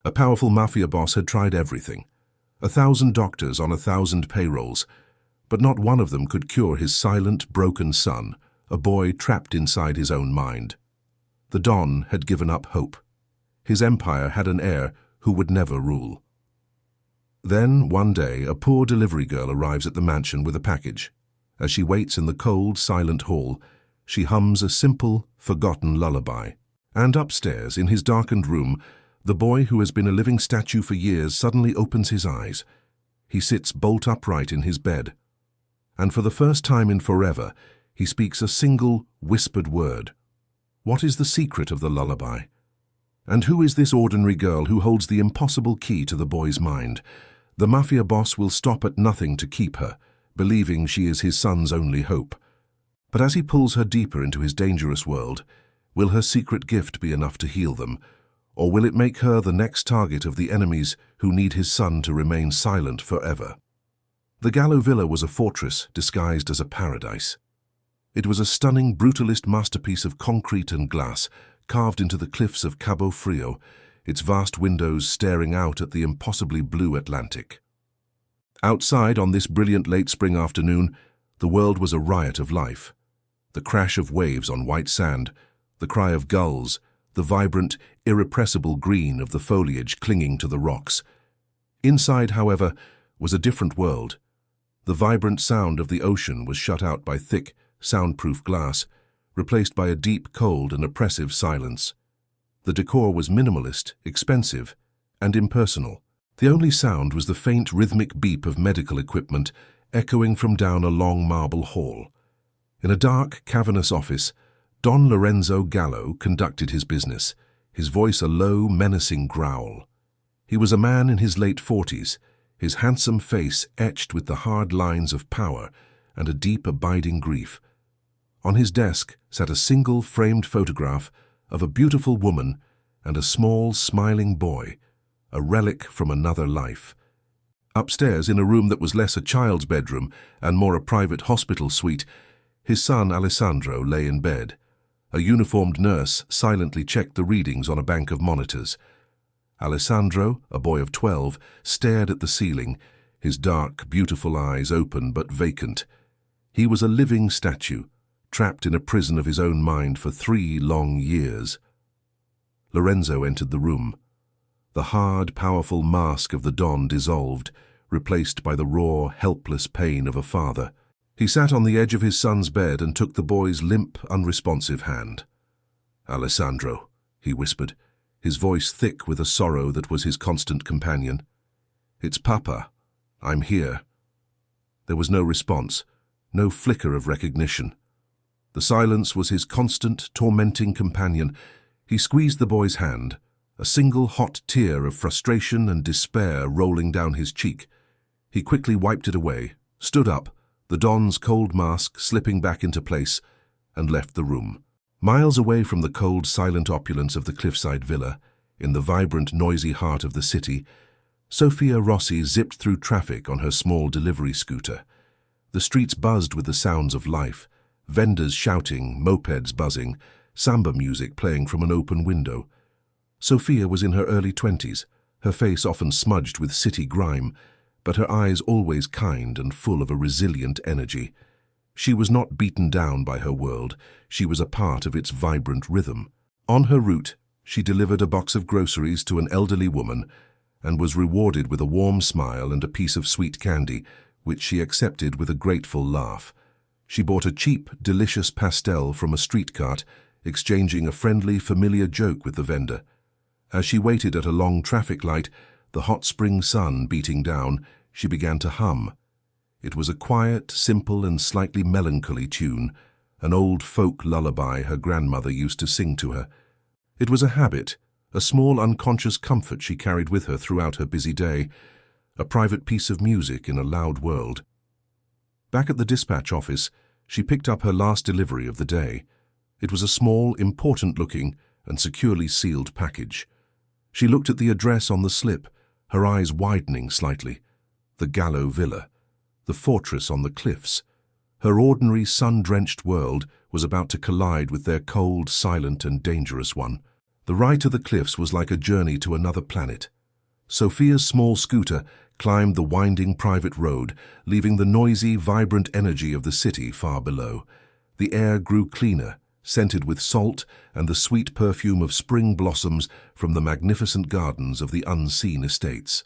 A powerful mafia boss had tried everything. 1,000 doctors on 1,000 payrolls, but not one of them could cure his silent, broken son, a boy trapped inside his own mind. The Don had given up hope. His empire had an heir who would never rule. Then, one day, a poor delivery girl arrives at the mansion with a package. As she waits in the cold, silent hall, she hums a simple, forgotten lullaby. And upstairs, in his darkened room, the boy who has been a living statue for years suddenly opens his eyes. He sits bolt upright in his bed. And for the first time in forever, he speaks a single, whispered word. What is the secret of the lullaby? And who is this ordinary girl who holds the impossible key to the boy's mind? The mafia boss will stop at nothing to keep her, believing she is his son's only hope. But as he pulls her deeper into his dangerous world, will her secret gift be enough to heal them, or will it make her the next target of the enemies who need his son to remain silent forever? The Gallo Villa was a fortress disguised as a paradise. It was a stunning, brutalist masterpiece of concrete and glass, carved into the cliffs of Cabo Frio, its vast windows staring out at the impossibly blue Atlantic. Outside, on this brilliant late spring afternoon, the world was a riot of life. The crash of waves on white sand, the cry of gulls, the vibrant, irrepressible green of the foliage clinging to the rocks. Inside, however, was a different world. The vibrant sound of the ocean was shut out by thick, soundproof glass, replaced by a deep, cold and oppressive silence. The decor was minimalist, expensive, and impersonal. The only sound was the faint, rhythmic beep of medical equipment echoing from down a long marble hall. In a dark, cavernous office, Don Lorenzo Gallo conducted his business, his voice a low, menacing growl. He was a man in his late 40s, his handsome face etched with the hard lines of power and a deep, abiding grief. On his desk sat a single framed photograph of a beautiful woman and a small, smiling boy, a relic from another life. Upstairs, in a room that was less a child's bedroom and more a private hospital suite, his son Alessandro lay in bed. A uniformed nurse silently checked the readings on a bank of monitors. Alessandro, a boy of 12, stared at the ceiling, his dark, beautiful eyes open but vacant. He was a living statue, trapped in a prison of his own mind for 3 long years. Lorenzo entered the room. The hard, powerful mask of the Don dissolved, replaced by the raw, helpless pain of a father. He sat on the edge of his son's bed and took the boy's limp, unresponsive hand. "Alessandro," he whispered, his voice thick with a sorrow that was his constant companion. "It's Papa. I'm here." There was no response, no flicker of recognition. The silence was his constant, tormenting companion. He squeezed the boy's hand, a single hot tear of frustration and despair rolling down his cheek. He quickly wiped it away, stood up, the Don's cold mask slipping back into place, and left the room. Miles away from the cold, silent opulence of the cliffside villa, in the vibrant, noisy heart of the city, Sophia Rossi zipped through traffic on her small delivery scooter. The streets buzzed with the sounds of life, vendors shouting, mopeds buzzing, samba music playing from an open window. Sophia was in her early 20s, her face often smudged with city grime, but her eyes always kind and full of a resilient energy. She was not beaten down by her world, she was a part of its vibrant rhythm. On her route, she delivered a box of groceries to an elderly woman and was rewarded with a warm smile and a piece of sweet candy, which she accepted with a grateful laugh. She bought a cheap, delicious pastel from a street cart, exchanging a friendly, familiar joke with the vendor. As she waited at a long traffic light, the hot spring sun beating down, she began to hum. It was a quiet, simple and slightly melancholy tune, an old folk lullaby her grandmother used to sing to her. It was a habit, a small unconscious comfort she carried with her throughout her busy day, a private piece of music in a loud world. Back at the dispatch office, she picked up her last delivery of the day. It was a small, important-looking and securely sealed package. She looked at the address on the slip, her eyes widening slightly. The Gallo Villa, the fortress on the cliffs. Her ordinary, sun-drenched world was about to collide with their cold, silent and dangerous one. The ride to the cliffs was like a journey to another planet, Sophia's small scooter climbed the winding private road, leaving the noisy, vibrant energy of the city far below. The air grew cleaner, scented with salt and the sweet perfume of spring blossoms from the magnificent gardens of the unseen estates.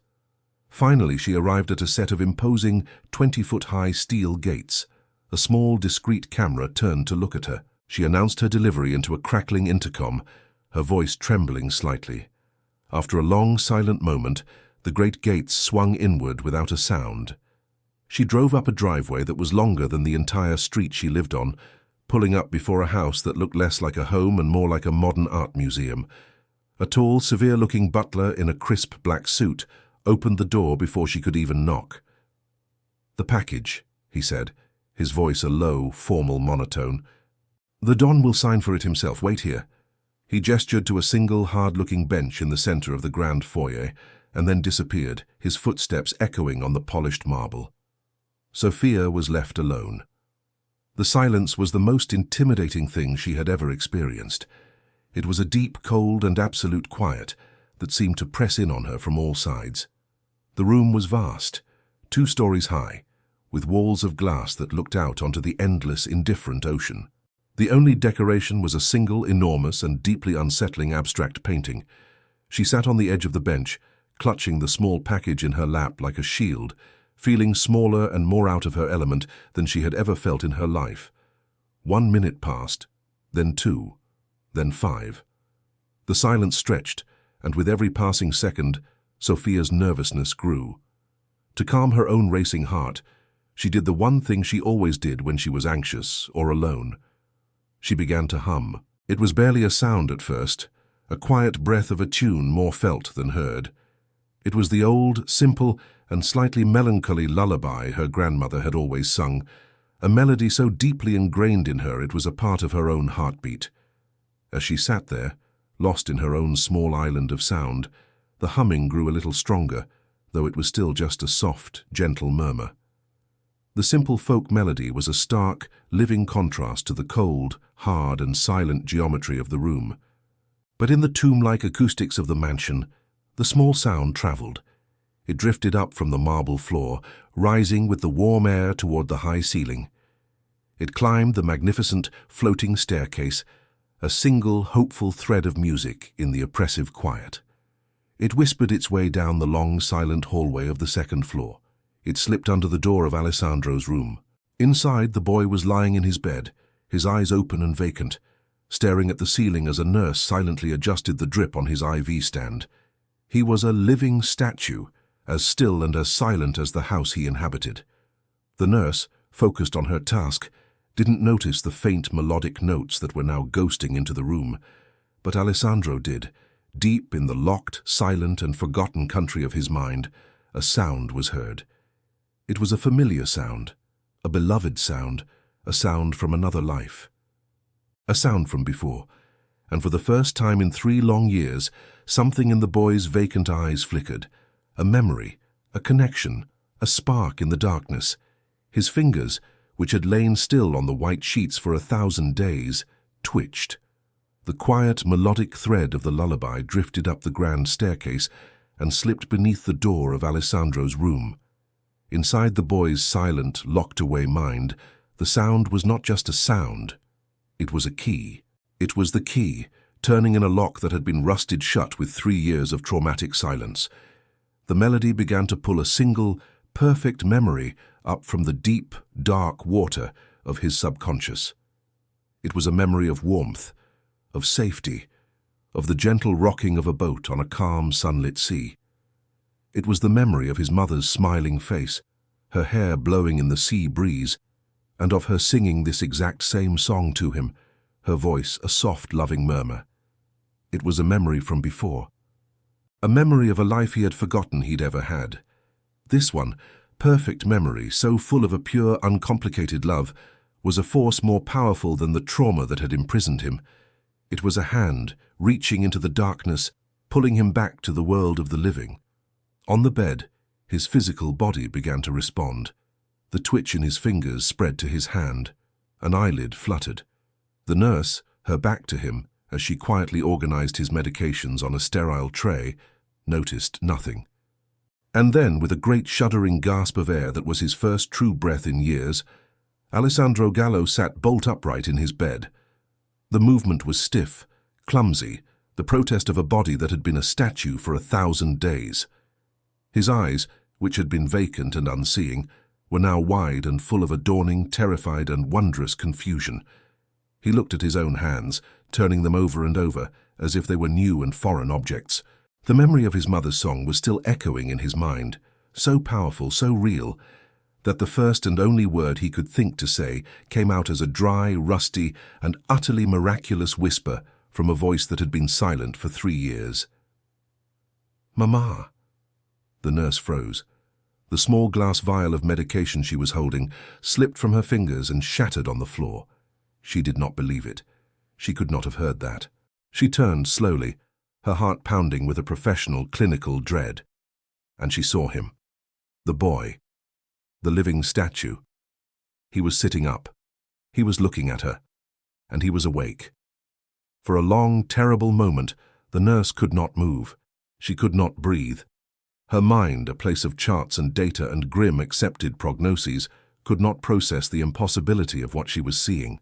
Finally, she arrived at a set of imposing 20-foot-high steel gates. A small, discreet camera turned to look at her. She announced her delivery into a crackling intercom, her voice trembling slightly. After a long, silent moment, the great gates swung inward without a sound. She drove up a driveway that was longer than the entire street she lived on, pulling up before a house that looked less like a home and more like a modern art museum. A tall, severe-looking butler in a crisp black suit opened the door before she could even knock. "The package," he said, his voice a low, formal monotone. "The Don will sign for it himself. Wait here." He gestured to a single, hard-looking bench in the center of the grand foyer, and then disappeared, his footsteps echoing on the polished marble. Sophia was left alone. The silence was the most intimidating thing she had ever experienced. It was a deep, cold, and absolute quiet that seemed to press in on her from all sides. The room was vast, 2 stories high, with walls of glass that looked out onto the endless, indifferent ocean. The only decoration was a single, enormous, and deeply unsettling abstract painting. She sat on the edge of the bench, clutching the small package in her lap like a shield, feeling smaller and more out of her element than she had ever felt in her life. 1 minute passed, then 2, then 5. The silence stretched, and with every passing second, Sophia's nervousness grew. To calm her own racing heart, she did the one thing she always did when she was anxious or alone. She began to hum. It was barely a sound at first, a quiet breath of a tune more felt than heard. It was the old, simple, and slightly melancholy lullaby her grandmother had always sung, a melody so deeply ingrained in her it was a part of her own heartbeat. As she sat there, lost in her own small island of sound, the humming grew a little stronger, though it was still just a soft, gentle murmur. The simple folk melody was a stark, living contrast to the cold, hard, and silent geometry of the room. But in the tomb-like acoustics of the mansion, the small sound traveled. It drifted up from the marble floor, rising with the warm air toward the high ceiling. It climbed the magnificent, floating staircase, a single, hopeful thread of music in the oppressive quiet. It whispered its way down the long, silent hallway of the second floor. It slipped under the door of Alessandro's room. Inside, the boy was lying in his bed, his eyes open and vacant, staring at the ceiling as a nurse silently adjusted the drip on his IV stand. He was a living statue, as still and as silent as the house he inhabited. The nurse, focused on her task, didn't notice the faint melodic notes that were now ghosting into the room, but Alessandro did. Deep in the locked, silent, and forgotten country of his mind, a sound was heard. It was a familiar sound, a beloved sound, a sound from another life. A sound from before, and for the first time in 3 long years, something in the boy's vacant eyes flickered. A memory, a connection, a spark in the darkness. His fingers, which had lain still on the white sheets for 1,000 days, twitched. The quiet, melodic thread of the lullaby drifted up the grand staircase and slipped beneath the door of Alessandro's room. Inside the boy's silent, locked-away mind, the sound was not just a sound. It was a key. It was the key, turning in a lock that had been rusted shut with 3 years of traumatic silence. The melody began to pull a single, perfect memory up from the deep, dark water of his subconscious. It was a memory of warmth, of safety, of the gentle rocking of a boat on a calm, sunlit sea. It was the memory of his mother's smiling face, her hair blowing in the sea breeze, and of her singing this exact same song to him, her voice a soft, loving murmur. It was a memory from before, a memory of a life he had forgotten he'd ever had. This one, perfect memory, so full of a pure, uncomplicated love, was a force more powerful than the trauma that had imprisoned him. It was a hand, reaching into the darkness, pulling him back to the world of the living. On the bed, his physical body began to respond. The twitch in his fingers spread to his hand. An eyelid fluttered. The nurse, her back to him, as she quietly organized his medications on a sterile tray, noticed nothing. And then, with a great shuddering gasp of air that was his first true breath in years, Alessandro Gallo sat bolt upright in his bed. The movement was stiff, clumsy, the protest of a body that had been a statue for 1,000 days. His eyes, which had been vacant and unseeing, were now wide and full of a dawning, terrified and wondrous confusion. He looked at his own hands, turning them over and over, as if they were new and foreign objects. The memory of his mother's song was still echoing in his mind, so powerful, so real, that the first and only word he could think to say came out as a dry, rusty, and utterly miraculous whisper from a voice that had been silent for 3 years. "Mama." The nurse froze. The small glass vial of medication she was holding slipped from her fingers and shattered on the floor. She did not believe it. She could not have heard that. She turned slowly, her heart pounding with a professional, clinical dread. And she saw him. The boy. The living statue. He was sitting up. He was looking at her. And he was awake. For a long, terrible moment, the nurse could not move. She could not breathe. Her mind, a place of charts and data and grim accepted prognoses, could not process the impossibility of what she was seeing.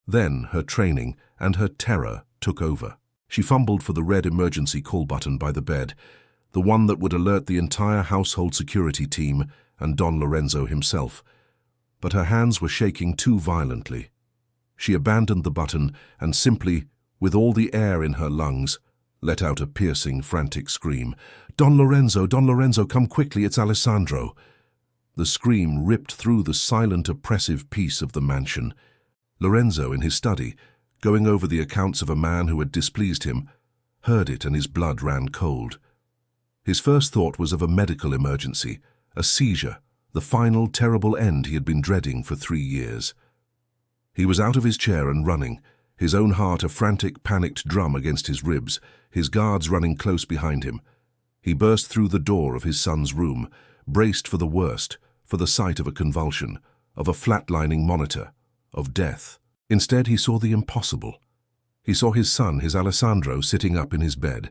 Then her training and her terror took over. She fumbled for the red emergency call button by the bed, the one that would alert the entire household security team and Don Lorenzo himself. But her hands were shaking too violently. She abandoned the button and simply, with all the air in her lungs, let out a piercing, frantic scream. Don Lorenzo, come quickly, it's Alessandro." The scream ripped through the silent, oppressive peace of the mansion. Lorenzo, in his study, going over the accounts of a man who had displeased him, heard it and his blood ran cold. His first thought was of a medical emergency, a seizure, the final terrible end he had been dreading for 3 years. He was out of his chair and running, his own heart a frantic, panicked drum against his ribs, his guards running close behind him. He burst through the door of his son's room, braced for the worst, for the sight of a convulsion, of a flatlining monitor, of death. Instead, he saw the impossible. He saw his son, his Alessandro, sitting up in his bed.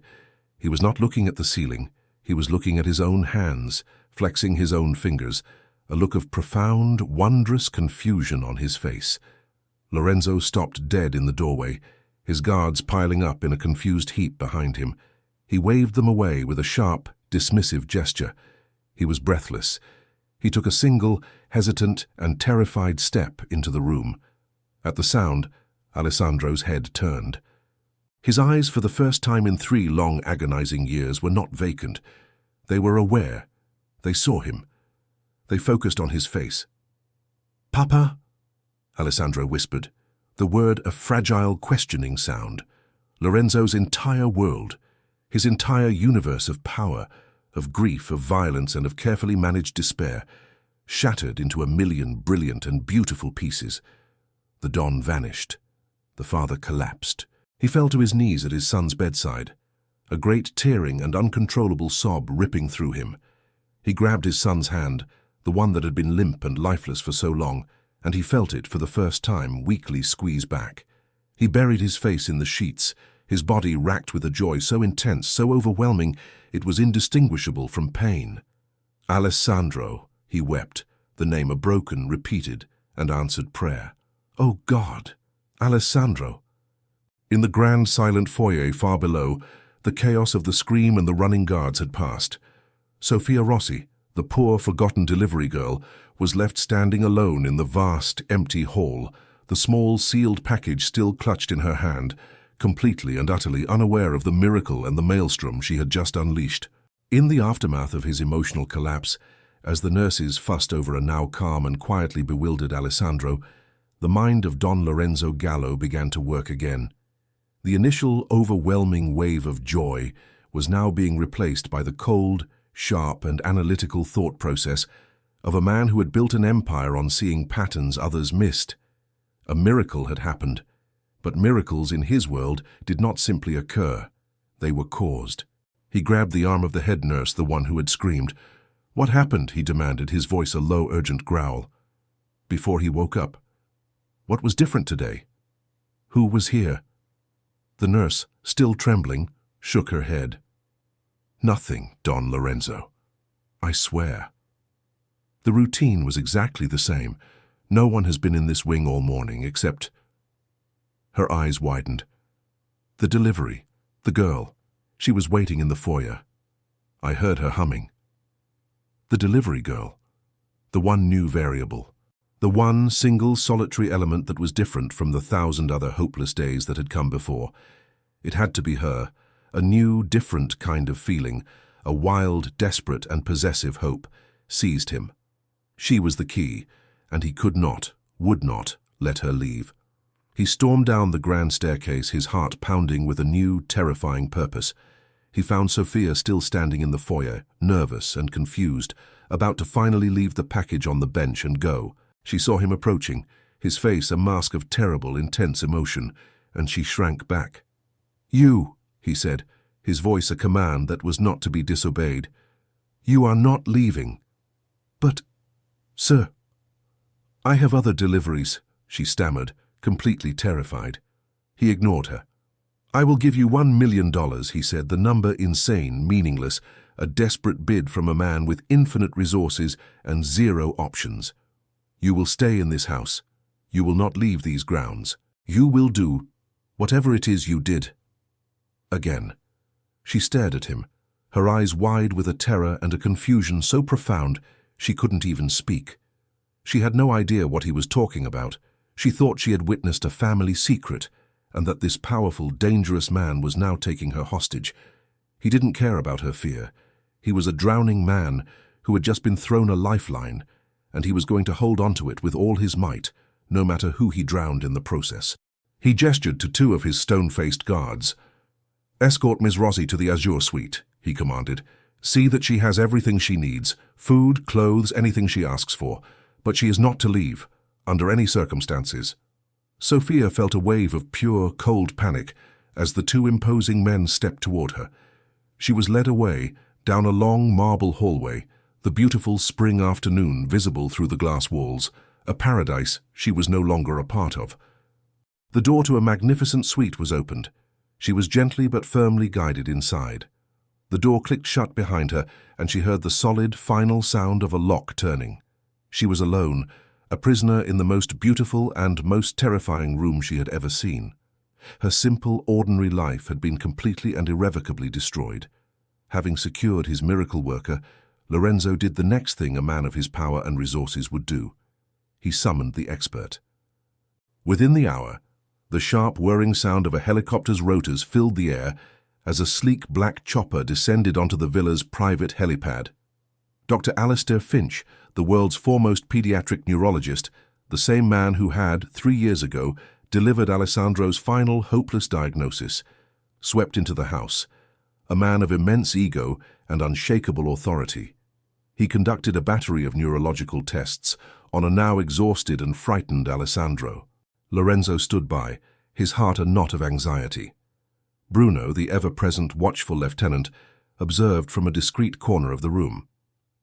He was not looking at the ceiling. He was looking at his own hands, flexing his own fingers, a look of profound, wondrous confusion on his face. Lorenzo stopped dead in the doorway, his guards piling up in a confused heap behind him. He waved them away with a sharp, dismissive gesture. He was breathless. He took a single, hesitant and terrified step into the room. At the sound, Alessandro's head turned. His eyes, for the first time in 3 long, agonizing years, were not vacant. They were aware. They saw him. They focused on his face. "Papa?" Alessandro whispered, the word a fragile, questioning sound. Lorenzo's entire world, his entire universe of power, of grief, of violence, and of carefully managed despair, shattered into a million brilliant and beautiful pieces. The Don vanished. The father collapsed. He fell to his knees at his son's bedside, a great tearing and uncontrollable sob ripping through him. He grabbed his son's hand, the one that had been limp and lifeless for so long, and he felt it for the first time weakly squeeze back. He buried his face in the sheets, his body racked with a joy so intense, so overwhelming, it was indistinguishable from pain. "Alessandro," he wept, the name a broken, repeated, and answered prayer. "Oh God, Alessandro." In the grand silent foyer far below, the chaos of the scream and the running guards had passed. Sophia Rossi, the poor, forgotten delivery girl, was left standing alone in the vast, empty hall, the small, sealed package still clutched in her hand, completely and utterly unaware of the miracle and the maelstrom she had just unleashed. In the aftermath of his emotional collapse, as the nurses fussed over a now calm and quietly bewildered Alessandro, the mind of Don Lorenzo Gallo began to work again. The initial overwhelming wave of joy was now being replaced by the cold, sharp and analytical thought process of a man who had built an empire on seeing patterns others missed. A miracle had happened, but miracles in his world did not simply occur. They were caused. He grabbed the arm of the head nurse, the one who had screamed. "What happened?" he demanded, his voice a low, urgent growl. Before he woke up. What was different today? Who was here? The nurse, still trembling, shook her head. "Nothing, Don Lorenzo." I swear. The routine was exactly the same. No one has been in this wing all morning except... Her eyes widened. The delivery. The girl. She was waiting in the foyer. I heard her humming. The delivery girl. The one new variable. The one single solitary element that was different from the 1,000 other hopeless days that had come before. It had to be her. A new, different kind of feeling, a wild, desperate and possessive hope, seized him. She was the key, and he could not, would not, let her leave. He stormed down the grand staircase, his heart pounding with a new, terrifying purpose. He found Sophia still standing in the foyer, nervous and confused, about to finally leave the package on the bench and go. She saw him approaching, his face a mask of terrible, intense emotion, and she shrank back. "You," he said, his voice a command that was not to be disobeyed. "You are not leaving." "But, sir, I have other deliveries," she stammered, completely terrified. He ignored her. "I will give you $1 million, he said, the number insane, meaningless, a desperate bid from a man with infinite resources and zero options. You will stay in this house. You will not leave these grounds. You will do whatever it is you did." Again. She stared at him, her eyes wide with a terror and a confusion so profound she couldn't even speak. She had no idea what he was talking about. She thought she had witnessed a family secret, and that this powerful, dangerous man was now taking her hostage. He didn't care about her fear. He was a drowning man who had just been thrown a lifeline, and he was going to hold onto it with all his might, no matter who he drowned in the process. He gestured to 2 of his stone-faced guards. "Escort Ms. Rossi to the Azure Suite," he commanded. "See that she has everything she needs, food, clothes, anything she asks for, but she is not to leave, under any circumstances." Sophia felt a wave of pure, cold panic as the 2 imposing men stepped toward her. She was led away, down a long marble hallway, the beautiful spring afternoon visible through the glass walls, a paradise she was no longer a part of. The door to a magnificent suite was opened. She was gently but firmly guided inside. The door clicked shut behind her, and she heard the solid, final sound of a lock turning. She was alone, a prisoner in the most beautiful and most terrifying room she had ever seen. Her simple, ordinary life had been completely and irrevocably destroyed. Having secured his miracle worker, Lorenzo did the next thing a man of his power and resources would do. He summoned the expert. Within the hour, the sharp whirring sound of a helicopter's rotors filled the air as a sleek black chopper descended onto the villa's private helipad. Dr. Alistair Finch, the world's foremost pediatric neurologist, the same man who had, 3 years ago, delivered Alessandro's final hopeless diagnosis, swept into the house, a man of immense ego and unshakable authority. He conducted a battery of neurological tests on a now exhausted and frightened Alessandro. Lorenzo stood by, his heart a knot of anxiety. Bruno, the ever-present watchful lieutenant, observed from a discreet corner of the room.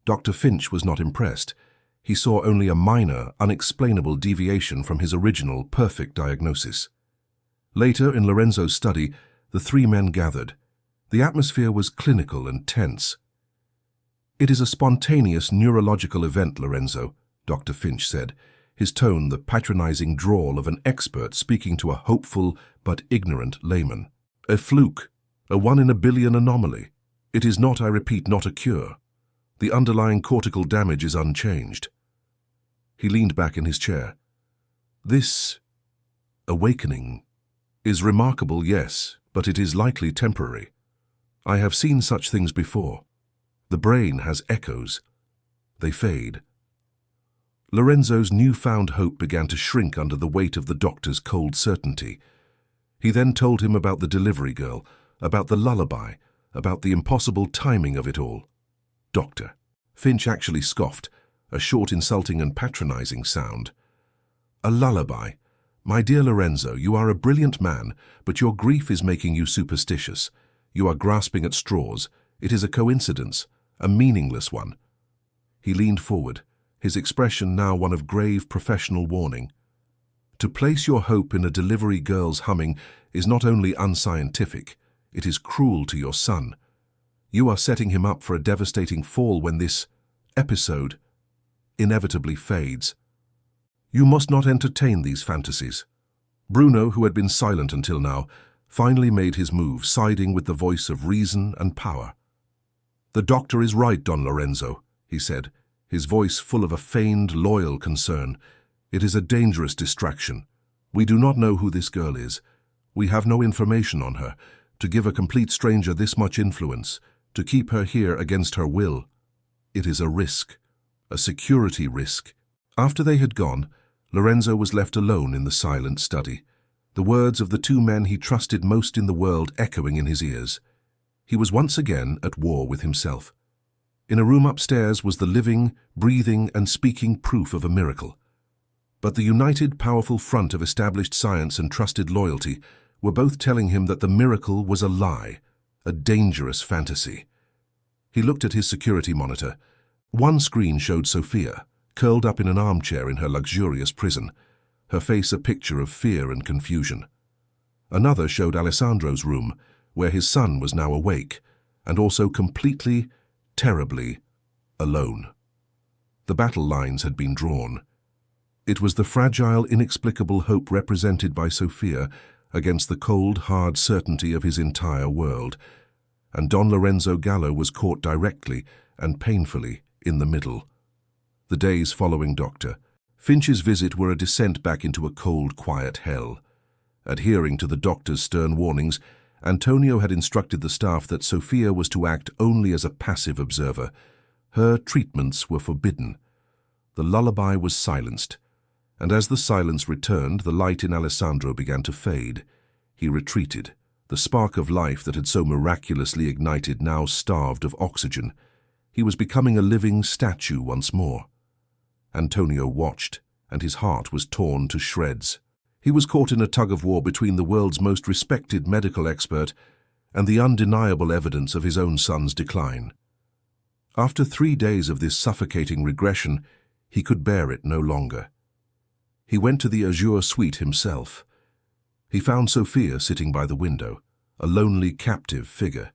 Dr. Finch was not impressed. He saw only a minor, unexplainable deviation from his original, perfect diagnosis. Later, in Lorenzo's study, the 3 men gathered. The atmosphere was clinical and tense. "It is a spontaneous neurological event, Lorenzo," Dr. Finch said, his tone the patronizing drawl of an expert speaking to a hopeful but ignorant layman. "A fluke, a 1 in a billion anomaly. It is not, I repeat, not a cure. The underlying cortical damage is unchanged." He leaned back in his chair. "This awakening is remarkable, yes, but it is likely temporary. I have seen such things before. The brain has echoes. They fade." Lorenzo's newfound hope began to shrink under the weight of the doctor's cold certainty. He then told him about the delivery girl, about the lullaby, about the impossible timing of it all. "Doctor." Finch actually scoffed, a short, insulting and patronizing sound. "A lullaby? My dear Lorenzo, you are a brilliant man, but your grief is making you superstitious. You are grasping at straws. It is a coincidence, a meaningless one." He leaned forward, his expression now one of grave professional warning. "To place your hope in a delivery girl's humming is not only unscientific, it is cruel to your son. You are setting him up for a devastating fall when this episode inevitably fades. You must not entertain these fantasies. Bruno, who had been silent until now, finally made his move, siding with the voice of reason and power. "The doctor is right, Don Lorenzo," he said, his voice full of a feigned, loyal concern. "It is a dangerous distraction. We do not know who this girl is. We have no information on her. To give a complete stranger this much influence, to keep her here against her will, it is a risk, a security risk." After they had gone, Lorenzo was left alone in the silent study, the words of the two men he trusted most in the world echoing in his ears. He was once again at war with himself. In a room upstairs was the living, breathing, and speaking proof of a miracle. But the united, powerful front of established science and trusted loyalty were both telling him that the miracle was a lie, a dangerous fantasy. He looked at his security monitor. One screen showed Sophia, curled up in an armchair in her luxurious prison, her face a picture of fear and confusion. Another showed Alessandro's room, where his son was now awake, and also completely, terribly, alone. The battle lines had been drawn. It was the fragile, inexplicable hope represented by Sophia against the cold, hard certainty of his entire world, and Don Lorenzo Gallo was caught directly and painfully in the middle. The days following Dr. Finch's visit were a descent back into a cold, quiet hell. Adhering to the doctor's stern warnings, Antonio had instructed the staff that Sophia was to act only as a passive observer. Her treatments were forbidden. The lullaby was silenced, and as the silence returned, the light in Alessandro began to fade. He retreated, the spark of life that had so miraculously ignited now starved of oxygen. He was becoming a living statue once more. Antonio watched, and his heart was torn to shreds. He was caught in a tug-of-war between the world's most respected medical expert and the undeniable evidence of his own son's decline. After 3 days of this suffocating regression, he could bear it no longer. He went to the Azure suite himself. He found Sophia sitting by the window, a lonely, captive figure.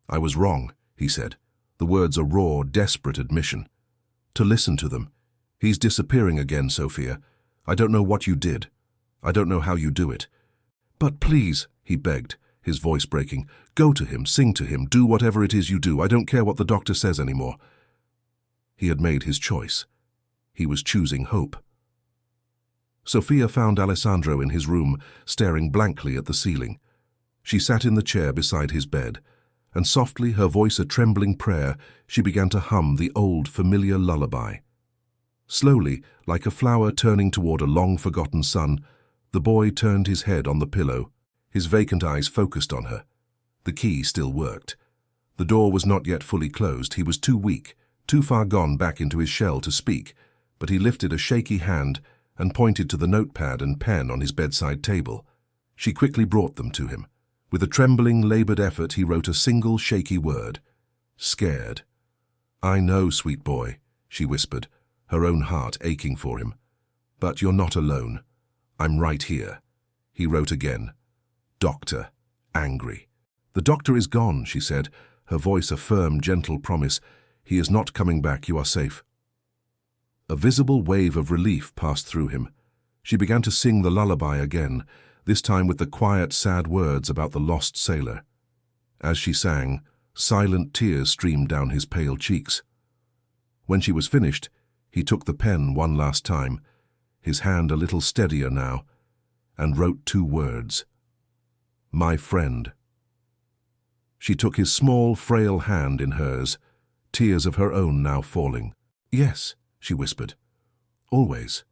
"I was wrong," he said, the words a raw, desperate admission. "To listen to them. He's disappearing again, Sophia. I don't know what you did. I don't know how you do it. But please," he begged, his voice breaking, "go to him, sing to him, do whatever it is you do. I don't care what the doctor says anymore." He had made his choice. He was choosing hope. Sophia found Alessandro in his room, staring blankly at the ceiling. She sat in the chair beside his bed, and softly, her voice a trembling prayer, she began to hum the old, familiar lullaby. Slowly, like a flower turning toward a long-forgotten sun, the boy turned his head on the pillow, his vacant eyes focused on her. The key still worked. The door was not yet fully closed. He was too weak, too far gone back into his shell to speak, but he lifted a shaky hand and pointed to the notepad and pen on his bedside table. She quickly brought them to him. With a trembling, labored effort, he wrote a single shaky word: "Scared." "I know, sweet boy," she whispered, her own heart aching for him. "But you're not alone. I'm right here." He wrote again: "Doctor, angry." "The doctor is gone," she said, her voice a firm, gentle promise. "He is not coming back. You are safe." A visible wave of relief passed through him. She began to sing the lullaby again, this time with the quiet, sad words about the lost sailor. As she sang, silent tears streamed down his pale cheeks. When she was finished, he took the pen one last time, his hand a little steadier now, and wrote 2 words: "My friend." She took his small, frail hand in hers, tears of her own now falling. "Yes," she whispered. "Always."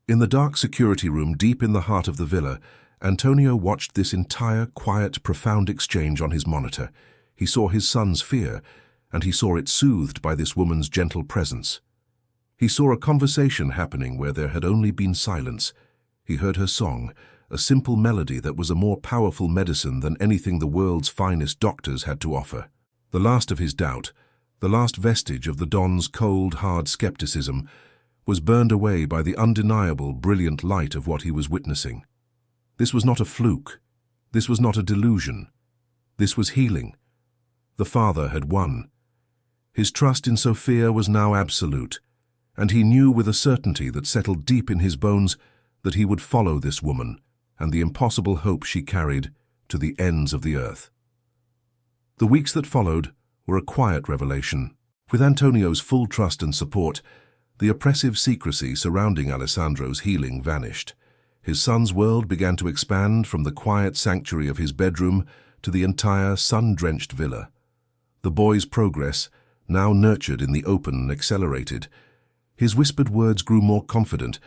In the dark security room deep in the heart of the villa, Antonio watched this entire, quiet, profound exchange on his monitor. He saw his son's fear, and he saw it soothed by this woman's gentle presence. He saw a conversation happening where there had only been silence. He heard her song, a simple melody that was a more powerful medicine than anything the world's finest doctors had to offer. The last of his doubt, the last vestige of the Don's cold, hard skepticism, was burned away by the undeniable, brilliant light of what he was witnessing. This was not a fluke. This was not a delusion. This was healing. The father had won. His trust in Sofia was now absolute, and he knew with a certainty that settled deep in his bones that he would follow this woman and the impossible hope she carried to the ends of the earth. The weeks that followed were a quiet revelation. With Antonio's full trust and support, the oppressive secrecy surrounding Alessandro's healing vanished. His son's world began to expand from the quiet sanctuary of his bedroom to the entire sun-drenched villa. The boy's progress, now nurtured in the open, accelerated. His whispered words grew more confident,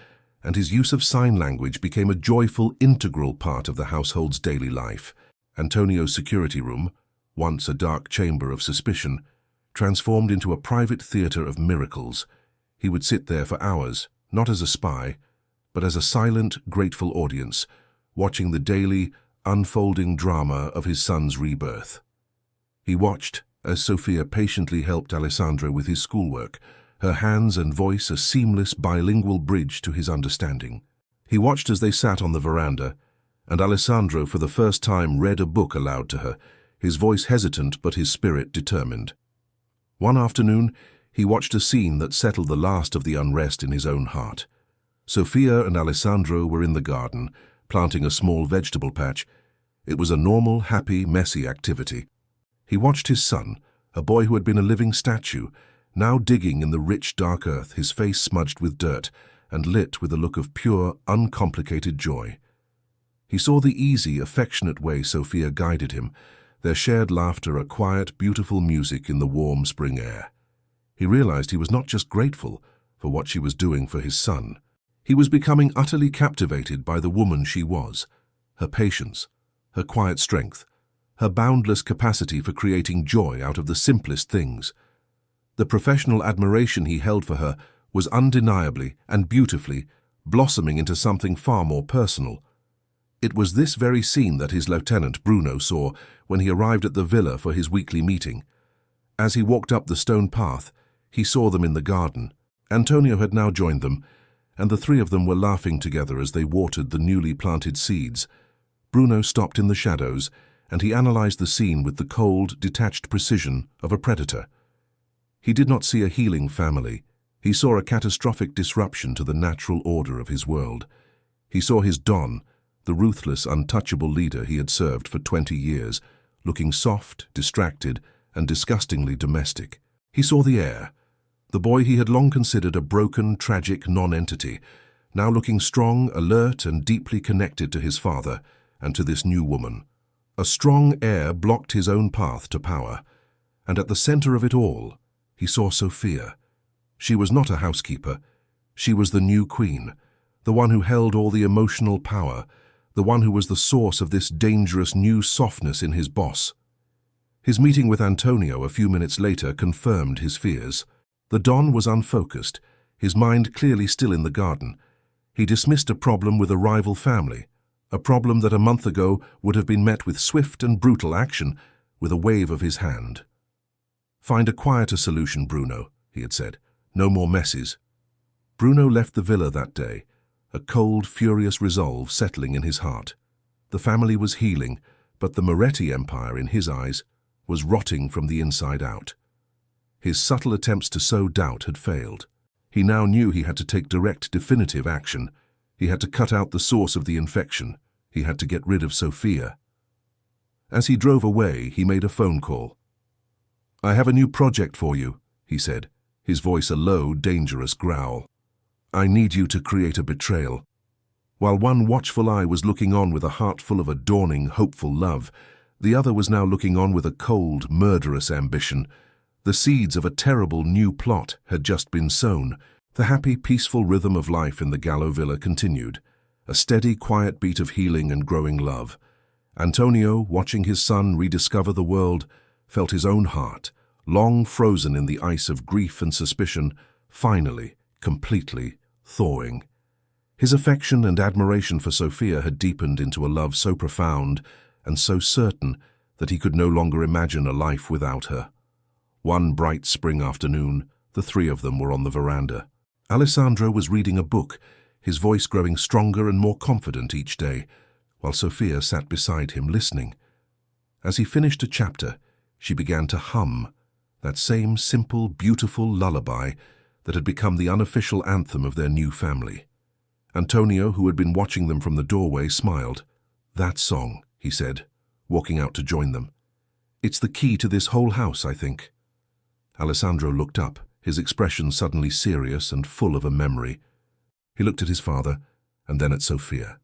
and his use of sign language became a joyful, integral part of the household's daily life. Antonio's security room, once a dark chamber of suspicion, transformed into a private theater of miracles. He would sit there for hours, not as a spy, but as a silent, grateful audience, watching the daily, unfolding drama of his son's rebirth. He watched as Sofia patiently helped Alessandro with his schoolwork, her hands and voice a seamless bilingual bridge to his understanding. He watched as they sat on the veranda, and Alessandro for the first time read a book aloud to her, his voice hesitant but his spirit determined. One afternoon, he watched a scene that settled the last of the unrest in his own heart. Sofia and Alessandro were in the garden, planting a small vegetable patch. It was a normal, happy, messy activity. He watched his son, a boy who had been a living statue, now digging in the rich, dark earth, his face smudged with dirt and lit with a look of pure, uncomplicated joy. He saw the easy, affectionate way Sofia guided him, their shared laughter a quiet, beautiful music in the warm spring air. He realized he was not just grateful for what she was doing for his son. He was becoming utterly captivated by the woman she was, her patience, her quiet strength, her boundless capacity for creating joy out of the simplest things. The professional admiration he held for her was undeniably and beautifully blossoming into something far more personal. It was this very scene that his lieutenant, Bruno, saw when he arrived at the villa for his weekly meeting. As he walked up the stone path, he saw them in the garden. Antonio had now joined them, and the three of them were laughing together as they watered the newly planted seeds. Bruno stopped in the shadows, and he analyzed the scene with the cold, detached precision of a predator. He did not see a healing family. He saw a catastrophic disruption to the natural order of his world. He saw his Don, the ruthless, untouchable leader he had served for 20 years, looking soft, distracted, and disgustingly domestic. He saw the heir, the boy he had long considered a broken, tragic non-entity, now looking strong, alert, and deeply connected to his father and to this new woman. A strong heir blocked his own path to power, and at the center of it all, he saw Sofia. She was not a housekeeper. She was the new queen, the one who held all the emotional power, the one who was the source of this dangerous new softness in his boss. His meeting with Antonio a few minutes later confirmed his fears. The Don was unfocused, his mind clearly still in the garden. He dismissed a problem with a rival family, a problem that a month ago would have been met with swift and brutal action with a wave of his hand. "Find a quieter solution, Bruno," he had said. "No more messes." Bruno left the villa that day, a cold, furious resolve settling in his heart. The family was healing, but the Moretti Empire, in his eyes, was rotting from the inside out. His subtle attempts to sow doubt had failed. He now knew he had to take direct, definitive action. He had to cut out the source of the infection. He had to get rid of Sofia. As he drove away, he made a phone call. "I have a new project for you," he said, his voice a low, dangerous growl. "I need you to create a betrayal." While one watchful eye was looking on with a heart full of a dawning, hopeful love, the other was now looking on with a cold, murderous ambition. The seeds of a terrible new plot had just been sown. The happy, peaceful rhythm of life in the Gallo Villa continued, a steady, quiet beat of healing and growing love. Antonio, watching his son rediscover the world, felt his own heart, long frozen in the ice of grief and suspicion, finally, completely thawing. His affection and admiration for Sofia had deepened into a love so profound and so certain that he could no longer imagine a life without her. One bright spring afternoon, the three of them were on the veranda. Alessandro was reading a book, his voice growing stronger and more confident each day, while Sofia sat beside him listening. As he finished a chapter, She began to hum, that same simple, beautiful lullaby that had become the unofficial anthem of their new family. Antonio, who had been watching them from the doorway, smiled. "That song," he said, walking out to join them. "It's the key to this whole house, I think." Alessandro looked up, his expression suddenly serious and full of a memory. He looked at his father, and then at Sophia.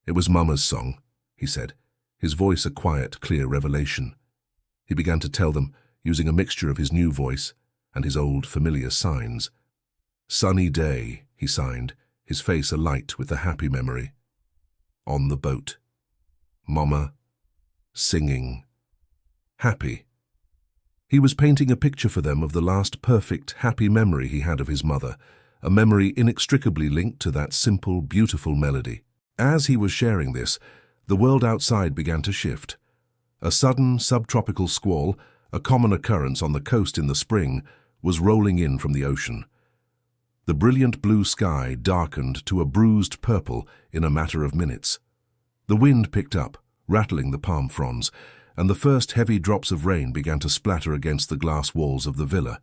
"It was Mama's song," he said, his voice a quiet, clear revelation. He began to tell them, using a mixture of his new voice and his old, familiar signs. "Sunny day," he signed, his face alight with the happy memory. "On the boat. Mama, singing. Happy." He was painting a picture for them of the last perfect, happy memory he had of his mother, a memory inextricably linked to that simple, beautiful melody. As he was sharing this, the world outside began to shift. A sudden subtropical squall, a common occurrence on the coast in the spring, was rolling in from the ocean. The brilliant blue sky darkened to a bruised purple in a matter of minutes. The wind picked up, rattling the palm fronds, and the first heavy drops of rain began to splatter against the glass walls of the villa.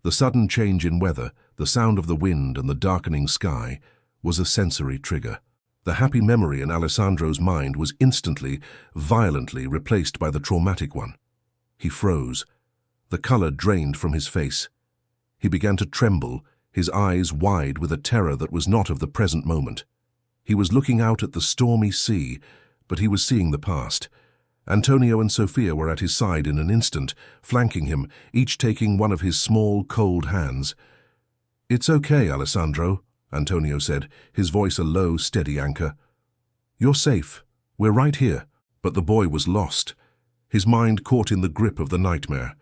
The sudden change in weather, the sound of the wind and the darkening sky, was a sensory trigger. The happy memory in Alessandro's mind was instantly, violently replaced by the traumatic one. He froze. The color drained from his face. He began to tremble, his eyes wide with a terror that was not of the present moment. He was looking out at the stormy sea, but he was seeing the past. Antonio and Sophia were at his side in an instant, flanking him, each taking one of his small, cold hands. "It's okay, Alessandro," Antonio said, his voice a low, steady anchor. "You're safe. We're right here." But the boy was lost, his mind caught in the grip of the nightmare.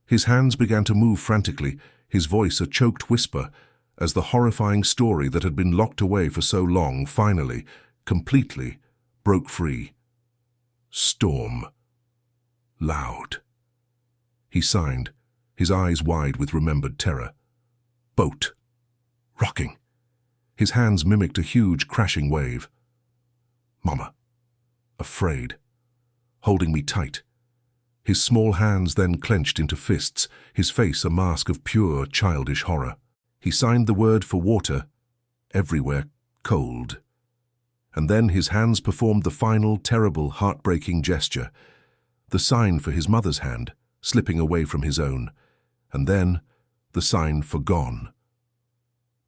His hands began to move frantically, his voice a choked whisper, as the horrifying story that had been locked away for so long finally, completely, broke free. Storm. Loud. He signed, his eyes wide with remembered terror. Boat. Rocking. His hands mimicked a huge crashing wave. Mama. Afraid. Holding me tight. His small hands then clenched into fists, his face a mask of pure, childish horror. He signed the word for water, everywhere cold. And then his hands performed the final, terrible, heartbreaking gesture, the sign for his mother's hand, slipping away from his own, and then the sign for gone.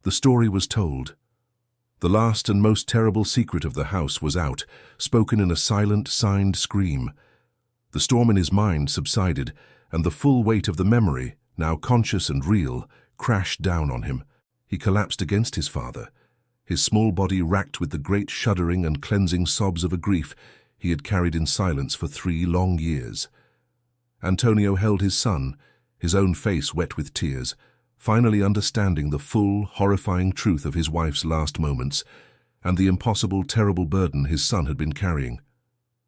The story was told. The last and most terrible secret of the house was out, spoken in a silent, signed scream. The storm in his mind subsided, and the full weight of the memory, now conscious and real, crashed down on him. He collapsed against his father, his small body racked with the great shuddering and cleansing sobs of a grief he had carried in silence for 3 long years. Antonio held his son, his own face wet with tears, finally understanding the full, horrifying truth of his wife's last moments and the impossible, terrible burden his son had been carrying.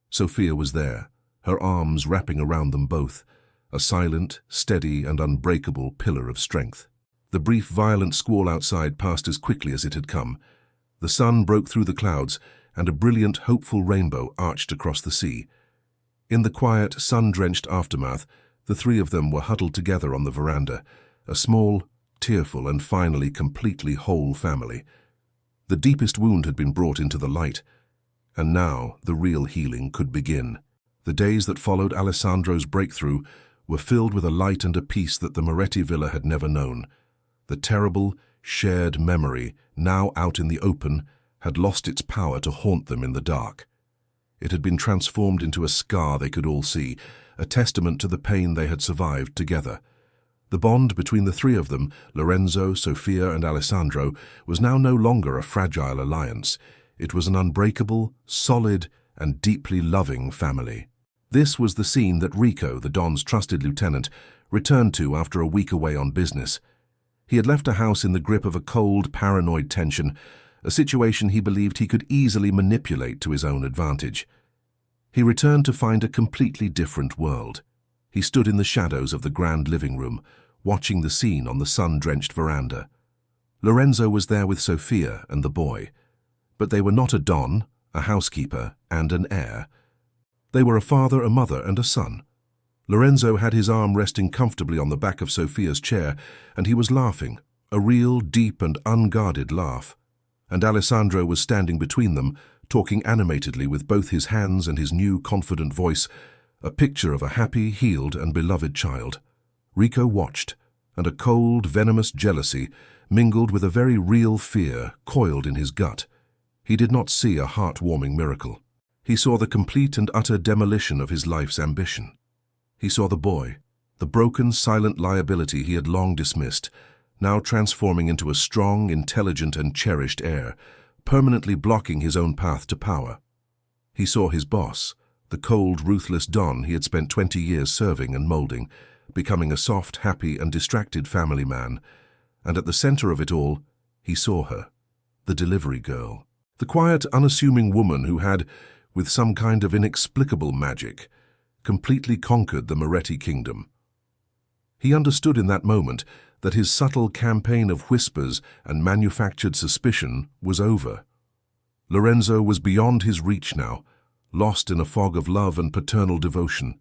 Sophia was there, her arms wrapping around them both, a silent, steady and unbreakable pillar of strength. The brief, violent squall outside passed as quickly as it had come. The sun broke through the clouds, and a brilliant, hopeful rainbow arched across the sea. In the quiet, sun-drenched aftermath, the 3 of them were huddled together on the veranda, a small, tearful and finally completely whole family. The deepest wound had been brought into the light, and now the real healing could begin. The days that followed Alessandro's breakthrough were filled with a light and a peace that the Moretti villa had never known. The terrible, shared memory, now out in the open, had lost its power to haunt them in the dark. It had been transformed into a scar they could all see, a testament to the pain they had survived together. The bond between the 3 of them, Lorenzo, Sophia and Alessandro, was now no longer a fragile alliance. It was an unbreakable, solid and deeply loving family. This was the scene that Rico, the Don's trusted lieutenant, returned to after a week away on business. He had left a house in the grip of a cold, paranoid tension, a situation he believed he could easily manipulate to his own advantage. He returned to find a completely different world. He stood in the shadows of the grand living room, watching the scene on the sun-drenched veranda. Lorenzo was there with Sophia and the boy, but they were not a Don, a housekeeper, and an heir. They were a father, a mother, and a son. Lorenzo had his arm resting comfortably on the back of Sophia's chair, and he was laughing, a real, deep and unguarded laugh. And Alessandro was standing between them, talking animatedly with both his hands and his new, confident voice, a picture of a happy, healed and beloved child. Rico watched, and a cold, venomous jealousy, mingled with a very real fear, coiled in his gut. He did not see a heart-warming miracle. He saw the complete and utter demolition of his life's ambition. He saw the boy, the broken, silent liability he had long dismissed, now transforming into a strong, intelligent and cherished heir, permanently blocking his own path to power. He saw his boss, the cold, ruthless Don he had spent 20 years serving and molding, becoming a soft, happy and distracted family man, and at the center of it all, he saw her, the delivery girl, the quiet, unassuming woman who had, with some kind of inexplicable magic, completely conquered the Moretti kingdom. He understood in that moment that his subtle campaign of whispers and manufactured suspicion was over. Lorenzo was beyond his reach now, lost in a fog of love and paternal devotion.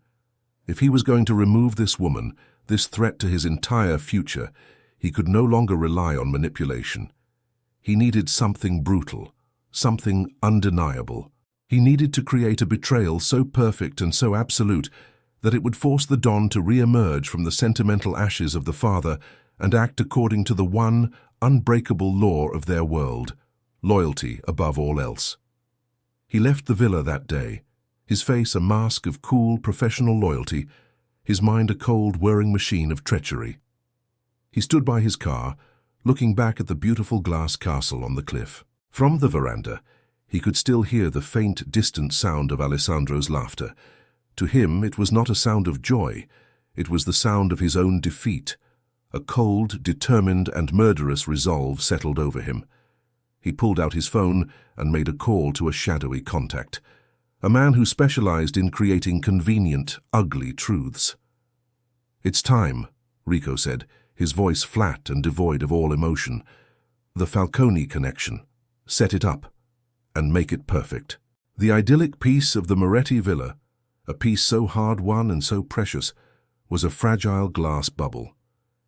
If he was going to remove this woman, this threat to his entire future, he could no longer rely on manipulation. He needed something brutal, something undeniable. He needed to create a betrayal so perfect and so absolute that it would force the Don to re-emerge from the sentimental ashes of the father and act according to the one unbreakable law of their world, loyalty above all else. He left the villa that day, his face a mask of cool, professional loyalty, his mind a cold, whirring machine of treachery. He stood by his car, looking back at the beautiful glass castle on the cliff. From the veranda, he could still hear the faint, distant sound of Alessandro's laughter. To him, it was not a sound of joy. It was the sound of his own defeat. A cold, determined and murderous resolve settled over him. He pulled out his phone and made a call to a shadowy contact, a man who specialized in creating convenient, ugly truths. "It's time," Rico said, his voice flat and devoid of all emotion. "The Falcone connection. Set it up, and make it perfect." The idyllic peace of the Moretti villa, a peace so hard-won and so precious, was a fragile glass bubble.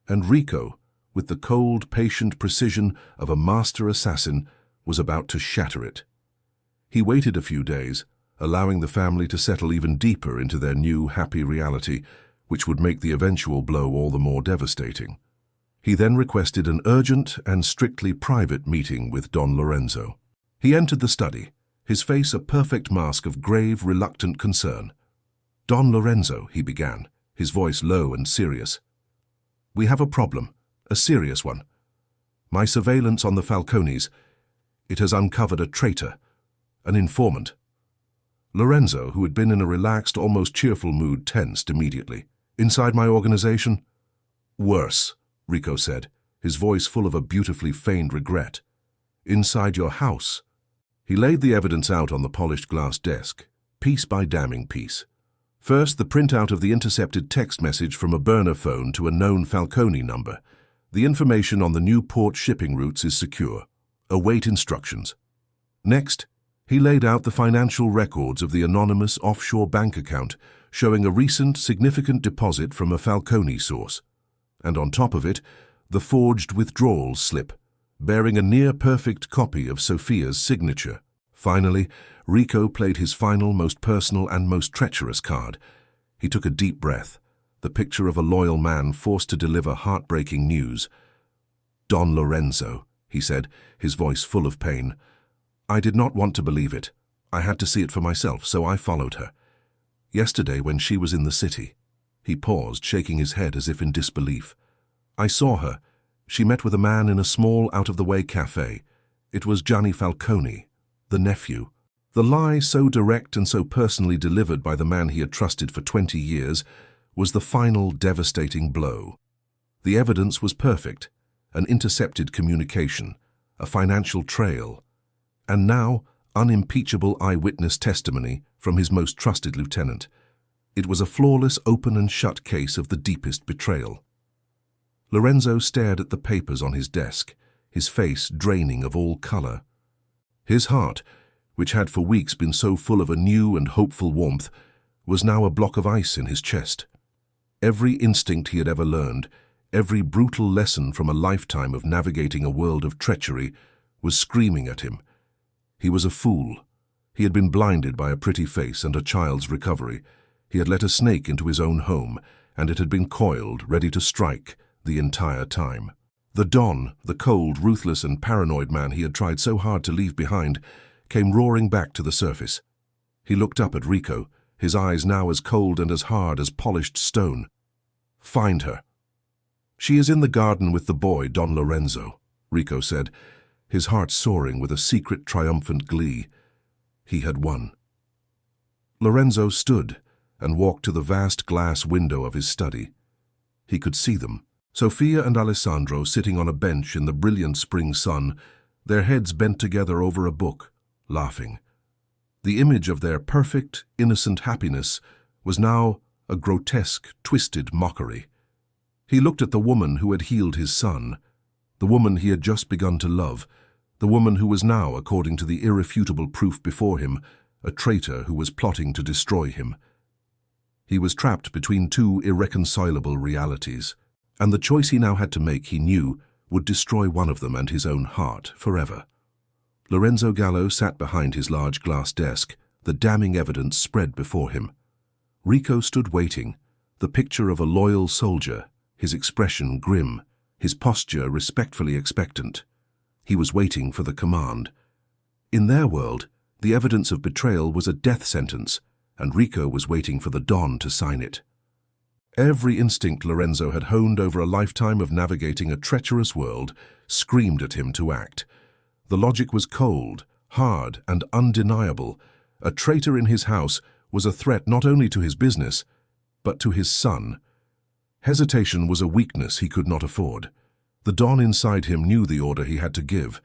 And Rico, with the cold, patient precision of a master assassin, was about to shatter it. He waited a few days, allowing the family to settle even deeper into their new, happy reality, which would make the eventual blow all the more devastating. He then requested an urgent and strictly private meeting with Don Lorenzo. He entered the study, his face a perfect mask of grave, reluctant concern. "Don Lorenzo," he began, his voice low and serious. "We have a problem, a serious one. My surveillance on the Falcones, it has uncovered a traitor, an informant." Lorenzo, who had been in a relaxed, almost cheerful mood, tensed immediately. "Inside my organization?" "Worse," Rico said, his voice full of a beautifully feigned regret. "Inside your house." He laid the evidence out on the polished glass desk, piece by damning piece. First, the printout of the intercepted text message from a burner phone to a known Falcone number. The information on the new port shipping routes is secure. Await instructions. Next, he laid out the financial records of the anonymous offshore bank account, showing a recent, significant deposit from a Falcone source. And on top of it, the forged withdrawal slip, bearing a near-perfect copy of Sophia's signature. Finally, Rico played his final, most personal and most treacherous card. He took a deep breath, the picture of a loyal man forced to deliver heartbreaking news. "Don Lorenzo," he said, his voice full of pain. "I did not want to believe it. I had to see it for myself, so I followed her. Yesterday, when she was in the city." He paused, shaking his head as if in disbelief. "I saw her. She met with a man in a small, out-of-the-way cafe. It was Gianni Falcone, the nephew." The lie, so direct and so personally delivered by the man he had trusted for 20 years, was the final devastating blow. The evidence was perfect, an intercepted communication, a financial trail, and now unimpeachable eyewitness testimony from his most trusted lieutenant. It was a flawless, open and shut case of the deepest betrayal. Lorenzo stared at the papers on his desk, his face draining of all color. His heart, which had for weeks been so full of a new and hopeful warmth, was now a block of ice in his chest. Every instinct he had ever learned, every brutal lesson from a lifetime of navigating a world of treachery, was screaming at him. He was a fool. He had been blinded by a pretty face and a child's recovery. He had let a snake into his own home, and it had been coiled, ready to strike, the entire time. The Don, the cold, ruthless and paranoid man he had tried so hard to leave behind, came roaring back to the surface. He looked up at Rico, his eyes now as cold and as hard as polished stone. "Find her." "She is in the garden with the boy, Don Lorenzo," Rico said, his heart soaring with a secret triumphant glee. He had won. Lorenzo stood and walked to the vast glass window of his study. He could see them, Sofia and Alessandro sitting on a bench in the brilliant spring sun, their heads bent together over a book, laughing. The image of their perfect, innocent happiness was now a grotesque, twisted mockery. He looked at the woman who had healed his son, the woman he had just begun to love, the woman who was now, according to the irrefutable proof before him, a traitor who was plotting to destroy him. He was trapped between two irreconcilable realities, and the choice he now had to make, he knew, would destroy one of them and his own heart forever. Lorenzo Gallo sat behind his large glass desk, the damning evidence spread before him. Rico stood waiting, the picture of a loyal soldier, his expression grim, his posture respectfully expectant. He was waiting for the command. In their world, the evidence of betrayal was a death sentence, and Rico was waiting for the Don to sign it. Every instinct Lorenzo had honed over a lifetime of navigating a treacherous world screamed at him to act. The logic was cold, hard, and undeniable. A traitor in his house was a threat not only to his business, but to his son. Hesitation was a weakness he could not afford. The Don inside him knew the order he had to give,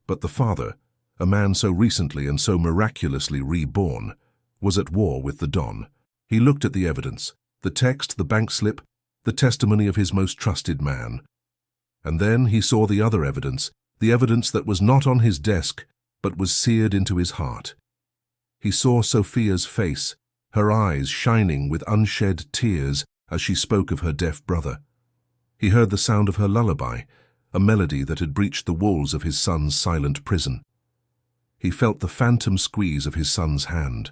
but the father, a man so recently and so miraculously reborn, was at war with the Don. He looked at the evidence, the text, the bank slip, the testimony of his most trusted man. And then he saw the other evidence, the evidence that was not on his desk, but was seared into his heart. He saw Sofia's face, her eyes shining with unshed tears as she spoke of her deaf brother. He heard the sound of her lullaby, a melody that had breached the walls of his son's silent prison. He felt the phantom squeeze of his son's hand,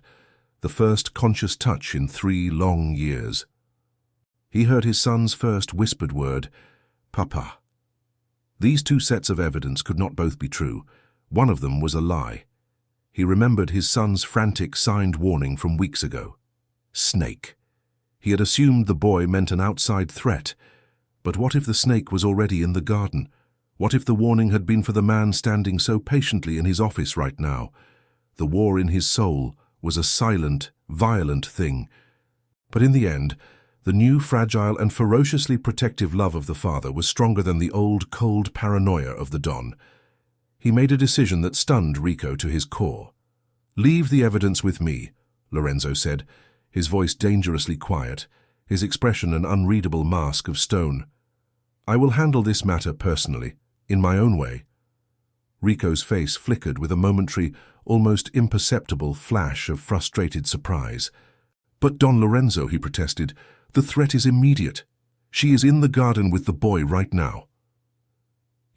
the first conscious touch in 3 long years. He heard his son's first whispered word, "Papa." These two sets of evidence could not both be true. One of them was a lie. He remembered his son's frantic signed warning from weeks ago. Snake. He had assumed the boy meant an outside threat. But what if the snake was already in the garden? What if the warning had been for the man standing so patiently in his office right now? The war in his soul was a silent, violent thing. But in the end, the new, fragile and ferociously protective love of the father was stronger than the old, cold paranoia of the Don. He made a decision that stunned Rico to his core. "Leave the evidence with me," Lorenzo said, his voice dangerously quiet, his expression an unreadable mask of stone. "I will handle this matter personally, in my own way." Rico's face flickered with a momentary, almost imperceptible flash of frustrated surprise. "But Don Lorenzo," he protested, "the threat is immediate. She is in the garden with the boy right now."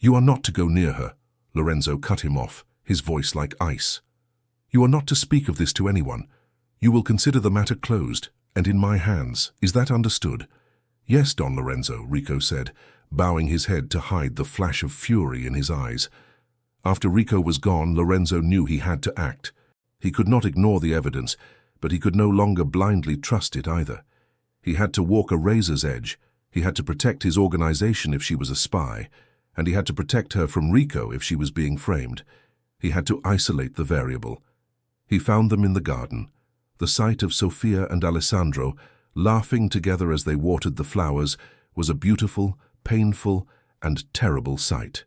"You are not to go near her," Lorenzo cut him off, his voice like ice. "You are not to speak of this to anyone. You will consider the matter closed, and in my hands. Is that understood?" "Yes, Don Lorenzo," Rico said, bowing his head to hide the flash of fury in his eyes. After Rico was gone, Lorenzo knew he had to act. He could not ignore the evidence, but he could no longer blindly trust it either. He had to walk a razor's edge. He had to protect his organization if she was a spy, and he had to protect her from Rico if she was being framed. He had to isolate the variable. He found them in the garden. The sight of Sofia and Alessandro, laughing together as they watered the flowers, was a beautiful, painful, and terrible sight.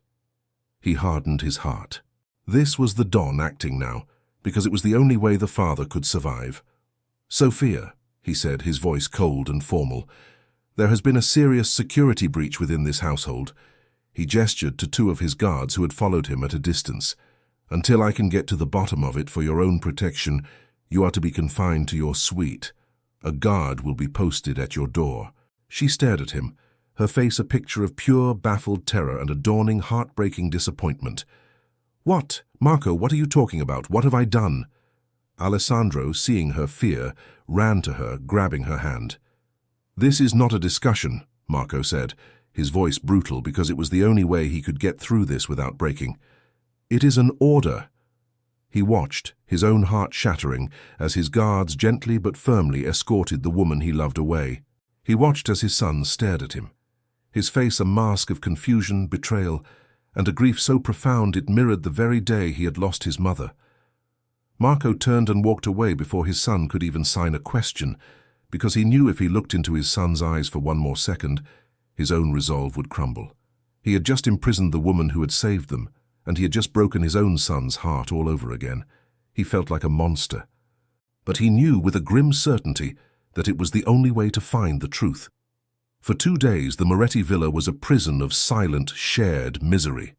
He hardened his heart. This was the Don acting now, because it was the only way the father could survive. "Sofia," he said, his voice cold and formal, "there has been a serious security breach within this household." He gestured to 2 of his guards who had followed him at a distance. "Until I can get to the bottom of it for your own protection, you are to be confined to your suite. A guard will be posted at your door." She stared at him, her face a picture of pure, baffled terror and a dawning, heartbreaking disappointment. "What? Marco, what are you talking about? What have I done?" Alessandro, seeing her fear, ran to her, grabbing her hand. "This is not a discussion," Marco said, his voice brutal because it was the only way he could get through this without breaking. "It is an order." He watched, his own heart shattering, as his guards gently but firmly escorted the woman he loved away. He watched as his son stared at him, his face a mask of confusion, betrayal, and a grief so profound it mirrored the very day he had lost his mother. Marco turned and walked away before his son could even sign a question, because he knew if he looked into his son's eyes for one more second, his own resolve would crumble. He had just imprisoned the woman who had saved them, and he had just broken his own son's heart all over again. He felt like a monster. But he knew with a grim certainty that it was the only way to find the truth. For 2 days, the Moretti villa was a prison of silent, shared misery.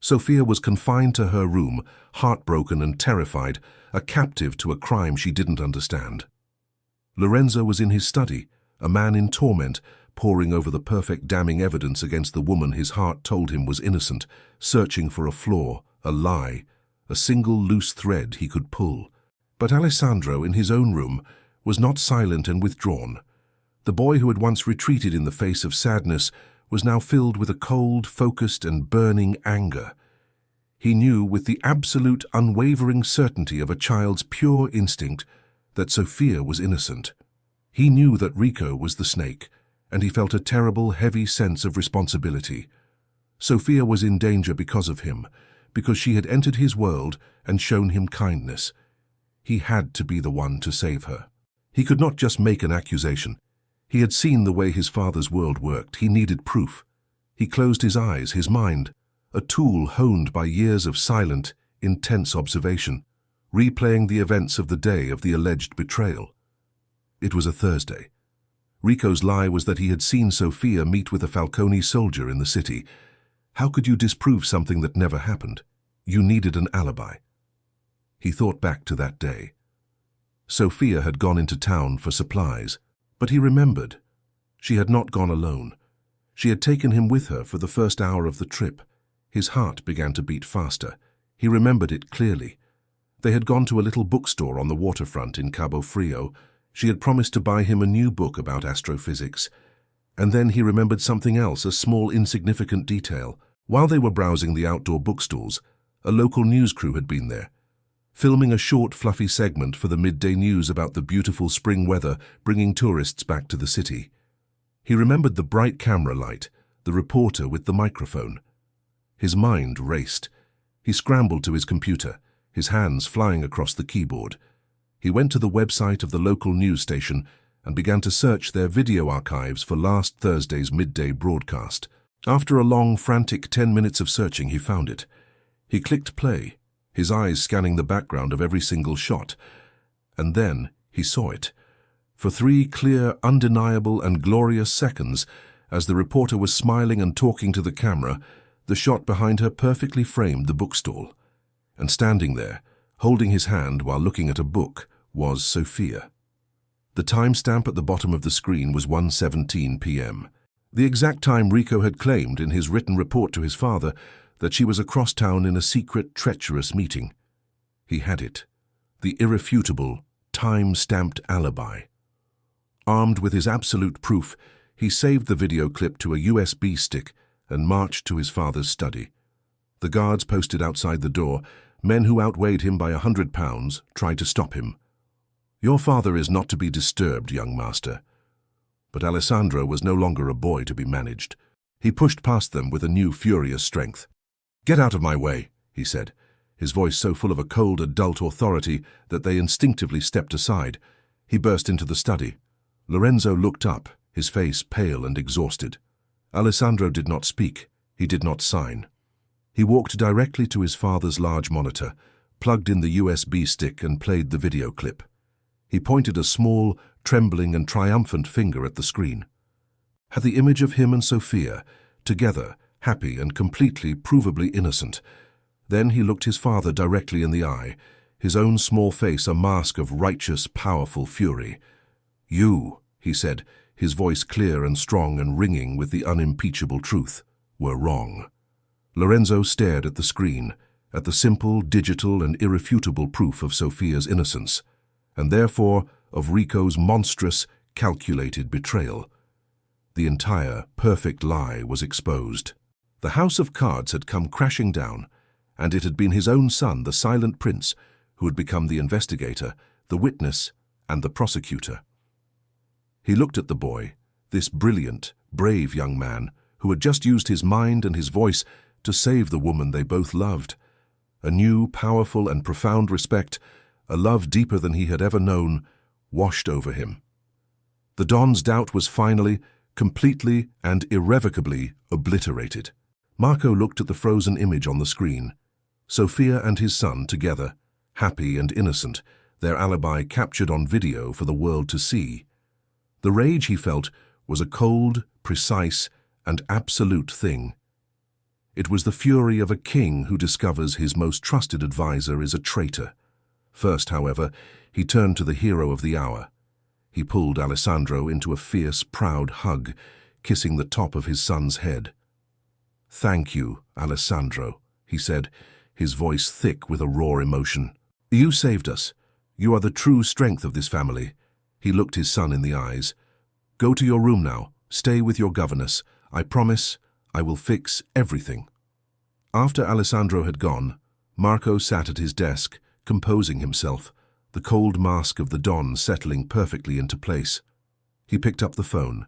Sophia was confined to her room, heartbroken and terrified, a captive to a crime she didn't understand. Lorenzo was in his study, a man in torment, poring over the perfect damning evidence against the woman his heart told him was innocent, searching for a flaw, a lie, a single loose thread he could pull. But Alessandro, in his own room, was not silent and withdrawn. The boy who had once retreated in the face of sadness was now filled with a cold, focused and burning anger. He knew with the absolute, unwavering certainty of a child's pure instinct that Sophia was innocent. He knew that Rico was the snake, and he felt a terrible, heavy sense of responsibility. Sophia was in danger because of him, because she had entered his world and shown him kindness. He had to be the one to save her. He could not just make an accusation. He had seen the way his father's world worked. He needed proof. He closed his eyes, his mind, a tool honed by years of silent, intense observation, replaying the events of the day of the alleged betrayal. It was a Thursday. Rico's lie was that he had seen Sophia meet with a Falcone soldier in the city. How could you disprove something that never happened? You needed an alibi. He thought back to that day. Sophia had gone into town for supplies, but he remembered. She had not gone alone. She had taken him with her for the first hour of the trip. His heart began to beat faster. He remembered it clearly. They had gone to a little bookstore on the waterfront in Cabo Frio. She had promised to buy him a new book about astrophysics. And then he remembered something else, a small, insignificant detail. While they were browsing the outdoor bookstores, a local news crew had been there, filming a short, fluffy segment for the midday news about the beautiful spring weather bringing tourists back to the city. He remembered the bright camera light, the reporter with the microphone. His mind raced. He scrambled to his computer, his hands flying across the keyboard. He went to the website of the local news station and began to search their video archives for last Thursday's midday broadcast. After a long, frantic 10 minutes of searching, he found it. He clicked play, his eyes scanning the background of every single shot. And then he saw it. For 3 clear, undeniable and glorious seconds, as the reporter was smiling and talking to the camera, the shot behind her perfectly framed the bookstall. And standing there, holding his hand while looking at a book, was Sophia. The timestamp at the bottom of the screen was 1:17 p.m. The exact time Rico had claimed in his written report to his father that she was across town in a secret, treacherous meeting. He had it. The irrefutable, time-stamped alibi. Armed with his absolute proof, he saved the video clip to a USB stick and marched to his father's study. The guards posted outside the door, men who outweighed him by 100 pounds, tried to stop him. "Your father is not to be disturbed, young master." But Alessandro was no longer a boy to be managed. He pushed past them with a new furious strength. "Get out of my way," he said, his voice so full of a cold, adult authority that they instinctively stepped aside. He burst into the study. Lorenzo looked up, his face pale and exhausted. Alessandro did not speak. He did not sign. He walked directly to his father's large monitor, plugged in the USB stick and played the video clip. He pointed a small, trembling and triumphant finger at the screen. Had the image of him and Sophia, together, happy and completely, provably innocent. Then he looked his father directly in the eye, his own small face a mask of righteous, powerful fury. "You," he said, his voice clear and strong and ringing with the unimpeachable truth, were wrong. Lorenzo stared at the screen, at the simple, digital, and irrefutable proof of Sophia's innocence, and therefore of Rico's monstrous, calculated betrayal. The entire, perfect lie was exposed. The house of cards had come crashing down, and it had been his own son, the silent prince, who had become the investigator, the witness, and the prosecutor. He looked at the boy, this brilliant, brave young man, who had just used his mind and his voice to save the woman they both loved. A new, powerful, and profound respect, a love deeper than he had ever known, washed over him. The Don's doubt was finally, completely, and irrevocably obliterated. Marco looked at the frozen image on the screen. Sophia and his son together, happy and innocent, their alibi captured on video for the world to see. The rage he felt was a cold, precise, and absolute thing. It was the fury of a king who discovers his most trusted advisor is a traitor. First, however, he turned to the hero of the hour. He pulled Alessandro into a fierce, proud hug, kissing the top of his son's head. "Thank you, Alessandro," he said, his voice thick with a raw emotion. "You saved us. You are the true strength of this family." He looked his son in the eyes. "Go to your room now. Stay with your governess. I promise I will fix everything." After Alessandro had gone, Marco sat at his desk, composing himself, the cold mask of the Don settling perfectly into place. He picked up the phone.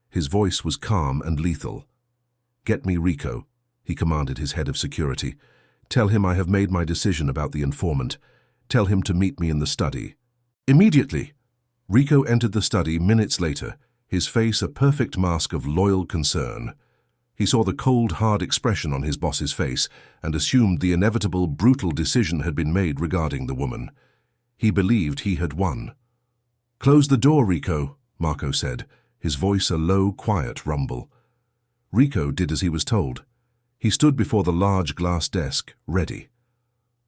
His voice was calm and lethal. "Get me Rico," he commanded his head of security. "Tell him I have made my decision about the informant. Tell him to meet me in the study." "Immediately!" Rico entered the study minutes later, his face a perfect mask of loyal concern. He saw the cold, hard expression on his boss's face and assumed the inevitable, brutal decision had been made regarding the woman. He believed he had won. "Close the door, Rico," Marco said, his voice a low, quiet rumble. Rico did as he was told. He stood before the large glass desk, ready.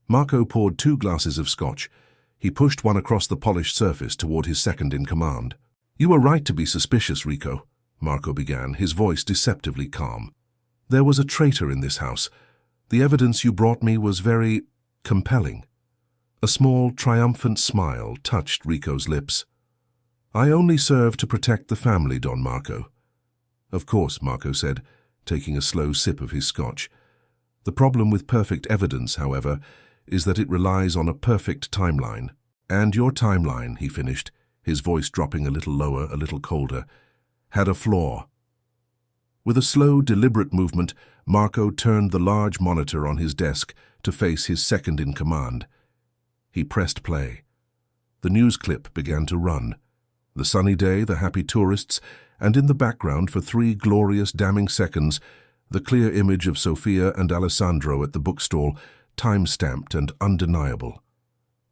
Marco poured 2 glasses of scotch. He pushed one across the polished surface toward his second-in-command. "You were right to be suspicious, Rico," Marco began, his voice deceptively calm. "There was a traitor in this house. The evidence you brought me was very compelling." A small, triumphant smile touched Rico's lips. "I only serve to protect the family, Don Marco." "Of course," Marco said, taking a slow sip of his scotch. "The problem with perfect evidence, however, is that it relies on a perfect timeline. And your timeline," he finished, his voice dropping a little lower, a little colder, "had a flaw." With a slow, deliberate movement, Marco turned the large monitor on his desk to face his second-in-command. He pressed play. The news clip began to run. The sunny day, the happy tourists, and in the background for 3 glorious, damning seconds, the clear image of Sophia and Alessandro at the bookstall, time-stamped and undeniable.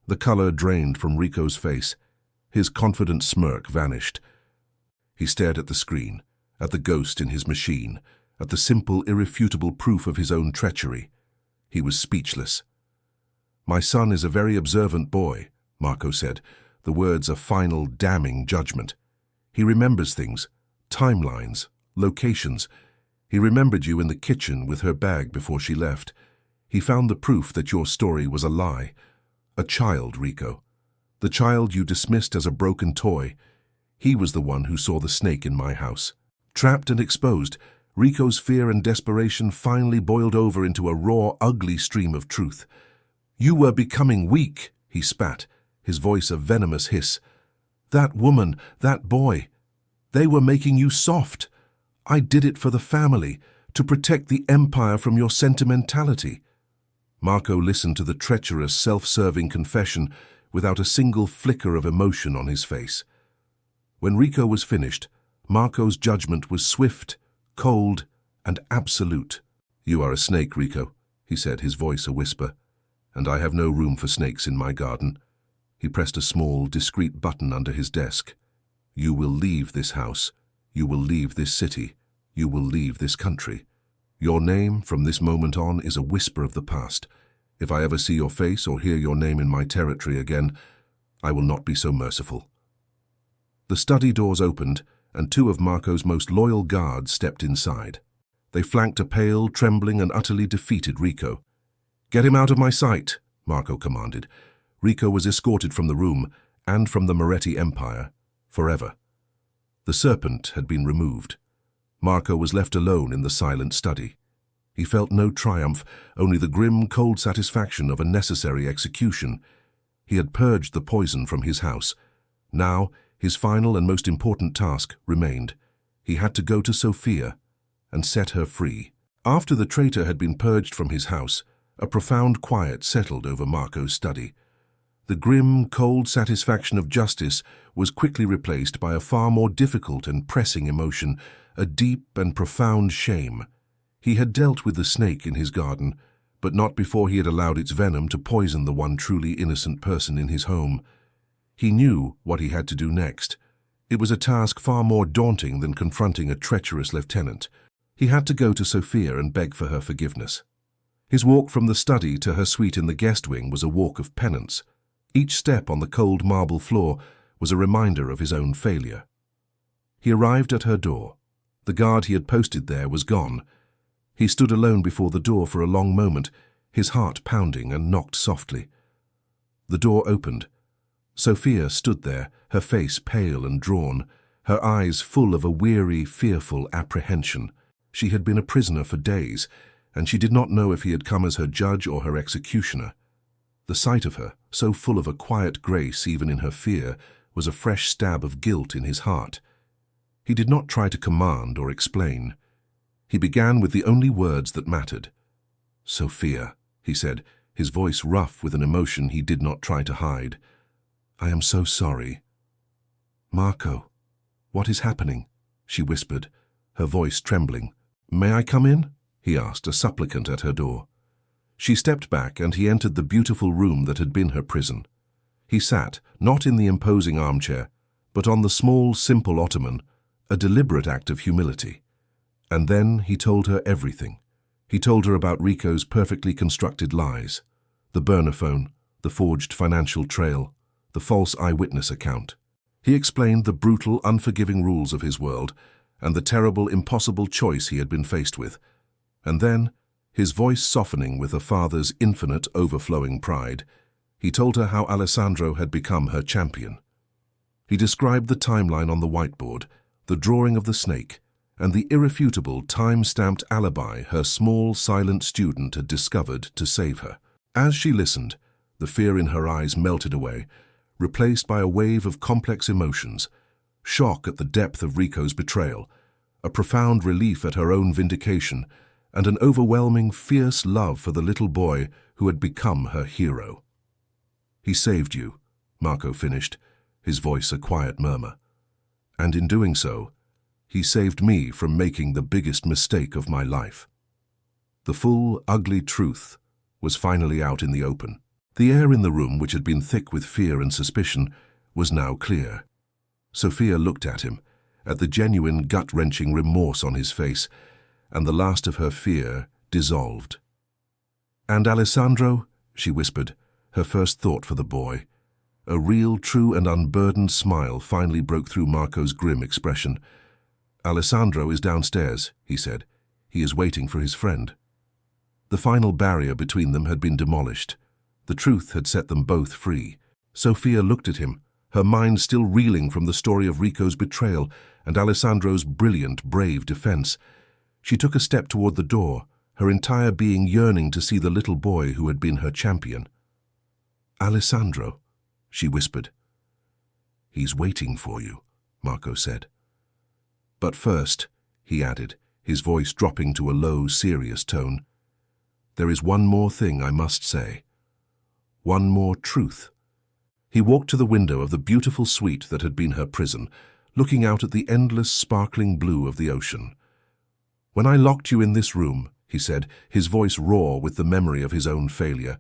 The color drained from Rico's face. His confident smirk vanished. He stared at the screen, at the ghost in his machine, at the simple, irrefutable proof of his own treachery. He was speechless. "My son is a very observant boy," Marco said, the words a final, damning judgment. "He remembers things, timelines, locations. He remembered you in the kitchen with her bag before she left. He found the proof that your story was a lie. A child, Rico. The child you dismissed as a broken toy. He was the one who saw the snake in my house." Trapped and exposed, Rico's fear and desperation finally boiled over into a raw, ugly stream of truth. "You were becoming weak," he spat, his voice a venomous hiss. "That woman, that boy, they were making you soft. I did it for the family, to protect the empire from your sentimentality." Marco listened to the treacherous, self-serving confession without a single flicker of emotion on his face. When Rico was finished, Marco's judgment was swift, cold, and absolute. "You are a snake, Rico," he said, his voice a whisper, "and I have no room for snakes in my garden." He pressed a small, discreet button under his desk. "You will leave this house. You will leave this city. You will leave this country. Your name, from this moment on, is a whisper of the past. If I ever see your face or hear your name in my territory again, I will not be so merciful." The study doors opened, and two of Marco's most loyal guards stepped inside. They flanked a pale, trembling, and utterly defeated Rico. "Get him out of my sight," Marco commanded. Rico was escorted from the room and from the Moretti Empire, forever. The serpent had been removed. Marco was left alone in the silent study. He felt no triumph, only the grim, cold satisfaction of a necessary execution. He had purged the poison from his house. Now, his final and most important task remained. He had to go to Sofia and set her free. After the traitor had been purged from his house, a profound quiet settled over Marco's study. The grim, cold satisfaction of justice was quickly replaced by a far more difficult and pressing emotion, a deep and profound shame. He had dealt with the snake in his garden, but not before he had allowed its venom to poison the one truly innocent person in his home. He knew what he had to do next. It was a task far more daunting than confronting a treacherous lieutenant. He had to go to Sofia and beg for her forgiveness. His walk from the study to her suite in the guest wing was a walk of penance. Each step on the cold marble floor was a reminder of his own failure. He arrived at her door. The guard he had posted there was gone. He stood alone before the door for a long moment, his heart pounding, and knocked softly. The door opened. Sofia stood there, her face pale and drawn, her eyes full of a weary, fearful apprehension. She had been a prisoner for days, and she did not know if he had come as her judge or her executioner. The sight of her, so full of a quiet grace even in her fear, was a fresh stab of guilt in his heart. He did not try to command or explain. He began with the only words that mattered. "Sofia," he said, his voice rough with an emotion he did not try to hide. "I am so sorry." "Marco, what is happening?" she whispered, her voice trembling. "May I come in?" he asked, a supplicant at her door. She stepped back, and he entered the beautiful room that had been her prison. He sat, not in the imposing armchair, but on the small, simple ottoman, a deliberate act of humility. And then he told her everything. He told her about Rico's perfectly constructed lies, the burner phone, the forged financial trail, the false eyewitness account. He explained the brutal, unforgiving rules of his world and the terrible, impossible choice he had been faced with. And then, his voice softening with a father's infinite, overflowing pride, he told her how Alessandro had become her champion. He described the timeline on the whiteboard, the drawing of the snake, and the irrefutable, time-stamped alibi her small, silent student had discovered to save her. As she listened, the fear in her eyes melted away, replaced by a wave of complex emotions: shock at the depth of Rico's betrayal, a profound relief at her own vindication, and an overwhelming, fierce love for the little boy who had become her hero. "He saved you," Marco finished, his voice a quiet murmur. "And in doing so, he saved me from making the biggest mistake of my life." The full, ugly truth was finally out in the open. The air in the room, which had been thick with fear and suspicion, was now clear. Sofia looked at him, at the genuine, gut-wrenching remorse on his face, and the last of her fear dissolved. "And Alessandro?" she whispered, her first thought for the boy. A real, true, and unburdened smile finally broke through Marco's grim expression. "Alessandro is downstairs," he said. "He is waiting for his friend." The final barrier between them had been demolished. The truth had set them both free. Sofia looked at him, her mind still reeling from the story of Rico's betrayal and Alessandro's brilliant, brave defense. She took a step toward the door, her entire being yearning to see the little boy who had been her champion. "Alessandro," she whispered. "He's waiting for you," Marco said. "But first," he added, his voice dropping to a low, serious tone, "there is one more thing I must say. One more truth." He walked to the window of the beautiful suite that had been her prison, looking out at the endless, sparkling blue of the ocean. "When I locked you in this room," he said, his voice raw with the memory of his own failure,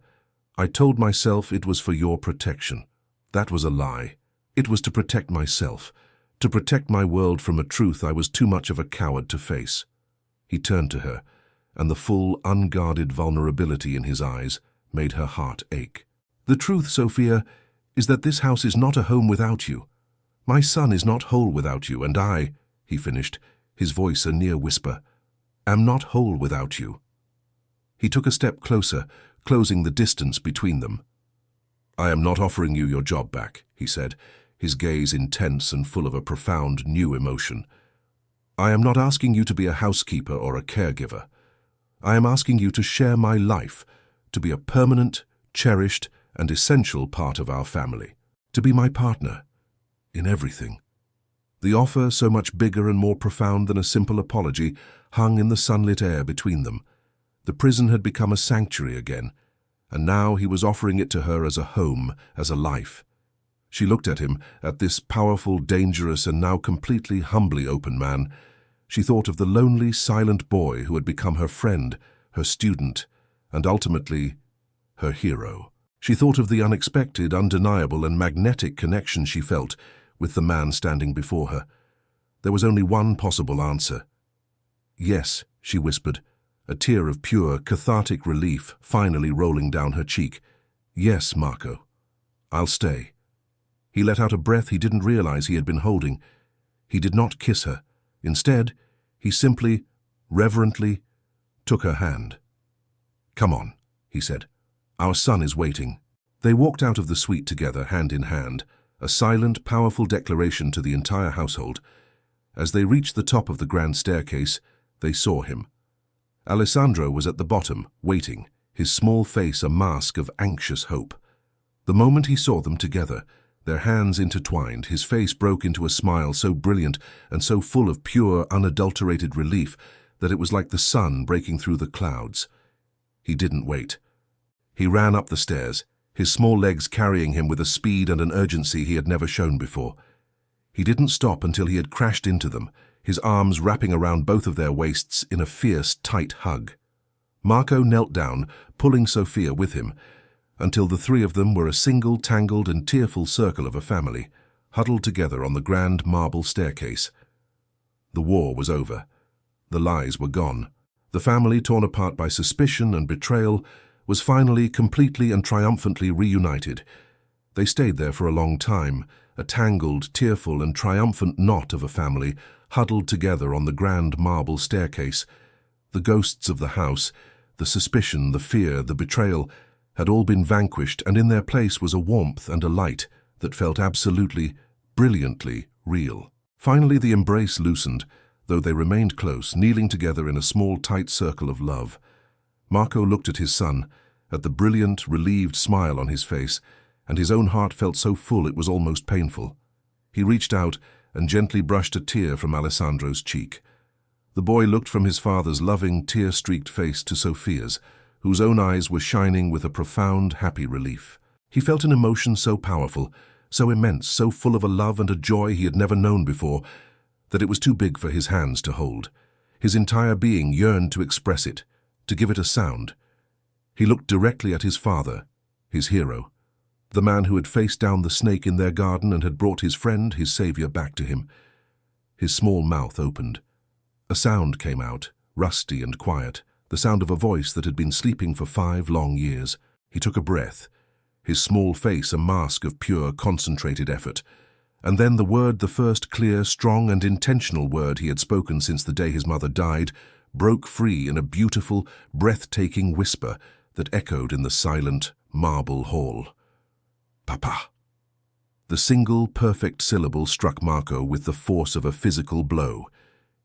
"I told myself it was for your protection. That was a lie. It was to protect myself, to protect my world from a truth I was too much of a coward to face." He turned to her, and the full, unguarded vulnerability in his eyes made her heart ache. "The truth, Sofia, is that this house is not a home without you. My son is not whole without you, and I, he finished, his voice a near whisper. "Am not whole without you." He took a step closer, closing the distance between them. "I am not offering you your job back," he said, his gaze intense and full of a profound new emotion. "I am not asking you to be a housekeeper or a caregiver. I am asking you to share my life, to be a permanent, cherished, and essential part of our family, to be my partner in everything." The offer, so much bigger and more profound than a simple apology, hung in the sunlit air between them. The prison had become a sanctuary again, and now he was offering it to her as a home, as a life. She looked at him, at this powerful, dangerous, and now completely humbly open man. She thought of the lonely, silent boy who had become her friend, her student, and ultimately, her hero. She thought of the unexpected, undeniable, and magnetic connection she felt with the man standing before her. There was only one possible answer. "Yes," she whispered, a tear of pure, cathartic relief finally rolling down her cheek. "Yes, Marco. I'll stay." He let out a breath he didn't realize he had been holding. He did not kiss her. Instead, he simply, reverently, took her hand. "Come on," he said. "Our son is waiting." They walked out of the suite together, hand in hand, a silent, powerful declaration to the entire household. As they reached the top of the grand staircase, they saw him. Alessandro was at the bottom, waiting, his small face a mask of anxious hope. The moment he saw them together, their hands intertwined, his face broke into a smile so brilliant and so full of pure, unadulterated relief that it was like the sun breaking through the clouds. He didn't wait. He ran up the stairs, his small legs carrying him with a speed and an urgency he had never shown before. He didn't stop until he had crashed into them, his arms wrapping around both of their waists in a fierce, tight hug. Marco knelt down, pulling Sophia with him, until the three of them were a single, tangled and tearful circle of a family, huddled together on the grand marble staircase. The war was over. The lies were gone. The family, torn apart by suspicion and betrayal, was finally, completely and triumphantly reunited. They stayed there for a long time, a tangled, tearful and triumphant knot of a family, huddled together on the grand marble staircase. The ghosts of the house, the suspicion, the fear, the betrayal, had all been vanquished, and in their place was a warmth and a light that felt absolutely, brilliantly real. Finally the embrace loosened, though they remained close, kneeling together in a small, tight circle of love. Marco looked at his son, at the brilliant, relieved smile on his face, and his own heart felt so full it was almost painful. He reached out and gently brushed a tear from Alessandro's cheek. The boy looked from his father's loving, tear-streaked face to Sophia's, whose own eyes were shining with a profound, happy relief. He felt an emotion so powerful, so immense, so full of a love and a joy he had never known before, that it was too big for his hands to hold. His entire being yearned to express it, to give it a sound. He looked directly at his father, his hero, the man who had faced down the snake in their garden and had brought his friend, his savior, back to him. His small mouth opened. A sound came out, rusty and quiet, the sound of a voice that had been sleeping for 5 long years. He took a breath, his small face a mask of pure, concentrated effort. And then the word, the first clear, strong and intentional word he had spoken since the day his mother died, broke free in a beautiful, breathtaking whisper that echoed in the silent marble hall. "Papa." The single, perfect syllable struck Marco with the force of a physical blow.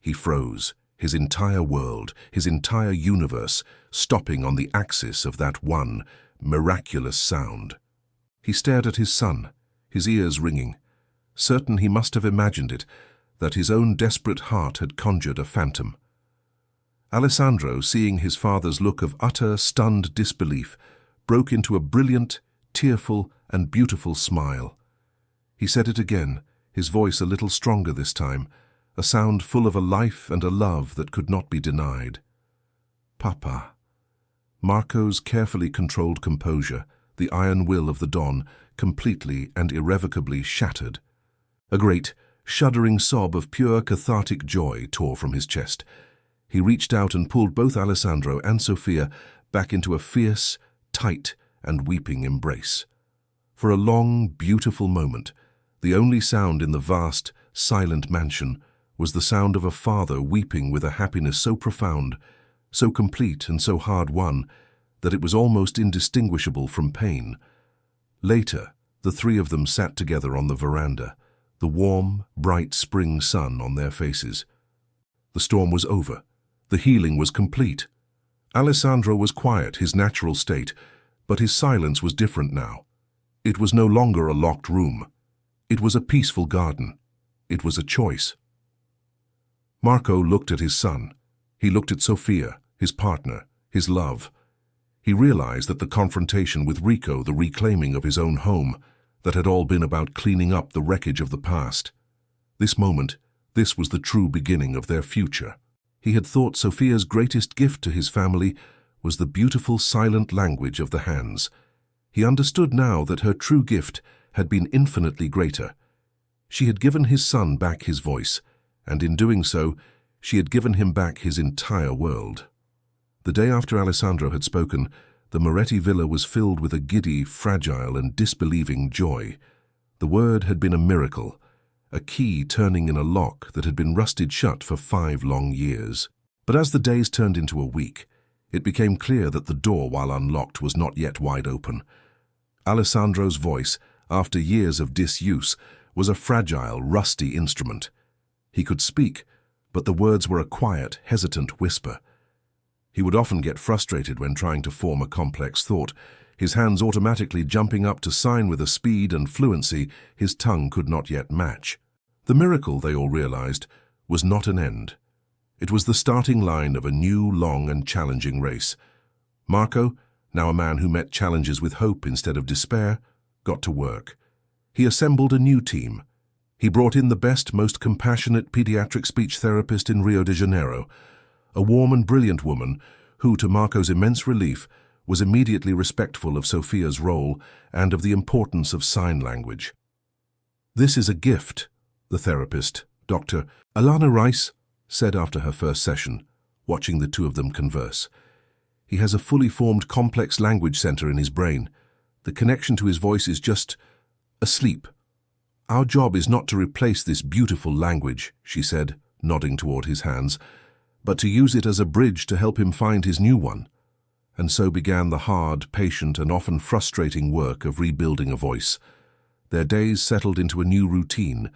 He froze, his entire world, his entire universe, stopping on the axis of that one miraculous sound. He stared at his son, his ears ringing, certain he must have imagined it, that his own desperate heart had conjured a phantom. Alessandro, seeing his father's look of utter, stunned disbelief, broke into a brilliant, tearful and beautiful smile. He said it again, his voice a little stronger this time, a sound full of a life and a love that could not be denied. "Papa." Marco's carefully controlled composure, the iron will of the Don, completely and irrevocably shattered. A great, shuddering sob of pure cathartic joy tore from his chest. He reached out and pulled both Alessandro and Sophia back into a fierce, tight and weeping embrace. For a long, beautiful moment, the only sound in the vast, silent mansion was the sound of a father weeping with a happiness so profound, so complete and so hard-won that it was almost indistinguishable from pain. Later, the three of them sat together on the veranda, the warm, bright spring sun on their faces. The storm was over. The healing was complete. Alessandro was quiet, his natural state, but his silence was different now. It was no longer a locked room. It was a peaceful garden. It was a choice. Marco looked at his son. He looked at Sofia, his partner, his love. He realized that the confrontation with Rico, the reclaiming of his own home, that had all been about cleaning up the wreckage of the past. This moment, this was the true beginning of their future. He had thought Sofia's greatest gift to his family was the beautiful silent language of the hands. He understood now that her true gift had been infinitely greater. She had given his son back his voice, and in doing so, she had given him back his entire world. The day after Alessandro had spoken, the Moretti villa was filled with a giddy, fragile, and disbelieving joy. The word had been a miracle, a key turning in a lock that had been rusted shut for 5 long years. But as the days turned into a week, it became clear that the door, while unlocked, was not yet wide open. Alessandro's voice, after years of disuse, was a fragile, rusty instrument. He could speak, but the words were a quiet, hesitant whisper. He would often get frustrated when trying to form a complex thought, his hands automatically jumping up to sign with a speed and fluency his tongue could not yet match. The miracle, they all realized, was not an end. It was the starting line of a new, long and challenging race. Marco, now a man who met challenges with hope instead of despair, got to work. He assembled a new team. He brought in the best, most compassionate pediatric speech therapist in Rio de Janeiro, a warm and brilliant woman who, to Marco's immense relief, was immediately respectful of Sofia's role and of the importance of sign language. "This is a gift," the therapist, Dr. Alana Rice, said after her first session, watching the two of them converse. "He has a fully formed complex language center in his brain. The connection to his voice is just asleep. Our job is not to replace this beautiful language," she said, nodding toward his hands, "but to use it as a bridge to help him find his new one." And so began the hard, patient, and often frustrating work of rebuilding a voice. Their days settled into a new routine,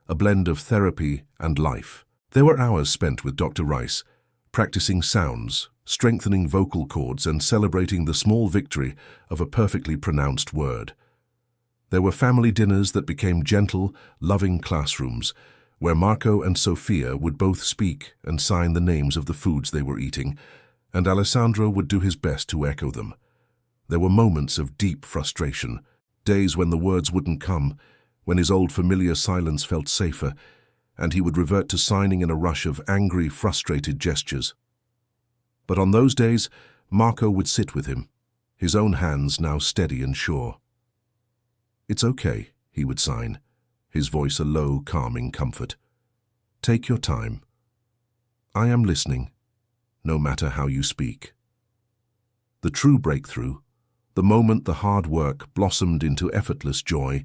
a blend of therapy and life. There were hours spent with Dr. Rice, practicing sounds, strengthening vocal cords, and celebrating the small victory of a perfectly pronounced word. There were family dinners that became gentle, loving classrooms, where Marco and Sofia would both speak and sign the names of the foods they were eating, and Alessandro would do his best to echo them. There were moments of deep frustration, days when the words wouldn't come, when his old familiar silence felt safer, and he would revert to signing in a rush of angry, frustrated gestures. But on those days, Marco would sit with him, his own hands now steady and sure. "It's okay," he would sign, his voice a low, calming comfort. "Take your time. I am listening, no matter how you speak." The true breakthrough, the moment the hard work blossomed into effortless joy,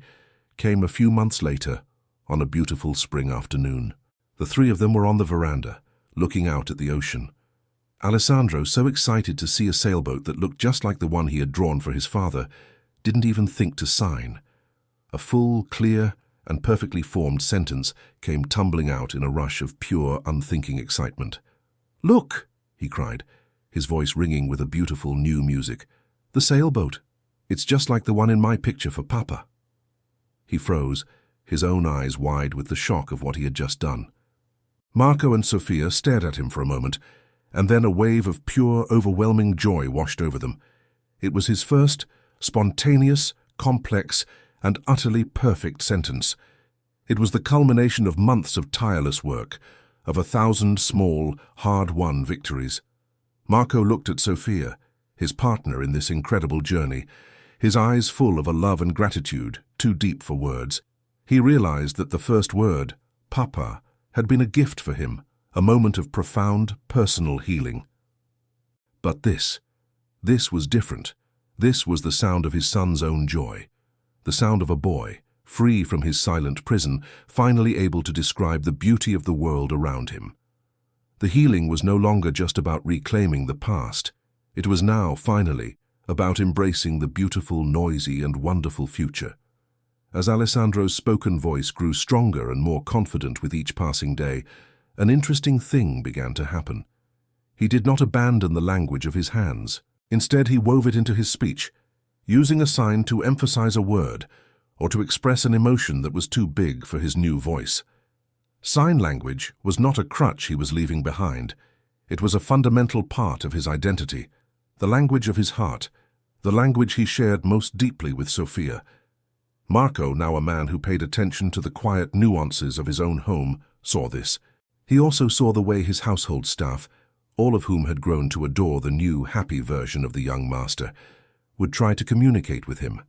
came a few months later, on a beautiful spring afternoon. The three of them were on the veranda, looking out at the ocean. Alessandro, so excited to see a sailboat that looked just like the one he had drawn for his father, didn't even think to sign. A full, clear, and perfectly formed sentence came tumbling out in a rush of pure, unthinking excitement. "Look!" he cried, his voice ringing with a beautiful new music. "The sailboat. It's just like the one in my picture for Papa." He froze, his own eyes wide with the shock of what he had just done. Marco and Sofia stared at him for a moment, and then a wave of pure, overwhelming joy washed over them. It was his first, spontaneous, complex, and utterly perfect sentence. It was the culmination of months of tireless work, of 1,000 small, hard-won victories. Marco looked at Sofia, his partner in this incredible journey, his eyes full of a love and gratitude too deep for words. He realized that the first word, Papa, had been a gift for him, a moment of profound, personal healing. But this was different. This was the sound of his son's own joy, the sound of a boy, free from his silent prison, finally able to describe the beauty of the world around him. The healing was no longer just about reclaiming the past. It was now, finally, about embracing the beautiful, noisy, and wonderful future. As Alessandro's spoken voice grew stronger and more confident with each passing day, an interesting thing began to happen. He did not abandon the language of his hands. Instead, he wove it into his speech, using a sign to emphasize a word or to express an emotion that was too big for his new voice. Sign language was not a crutch he was leaving behind. It was a fundamental part of his identity, the language of his heart, the language he shared most deeply with Sofia. Marco, now a man who paid attention to the quiet nuances of his own home, saw this. He also saw the way his household staff, all of whom had grown to adore the new, happy version of the young master, would try to communicate with him.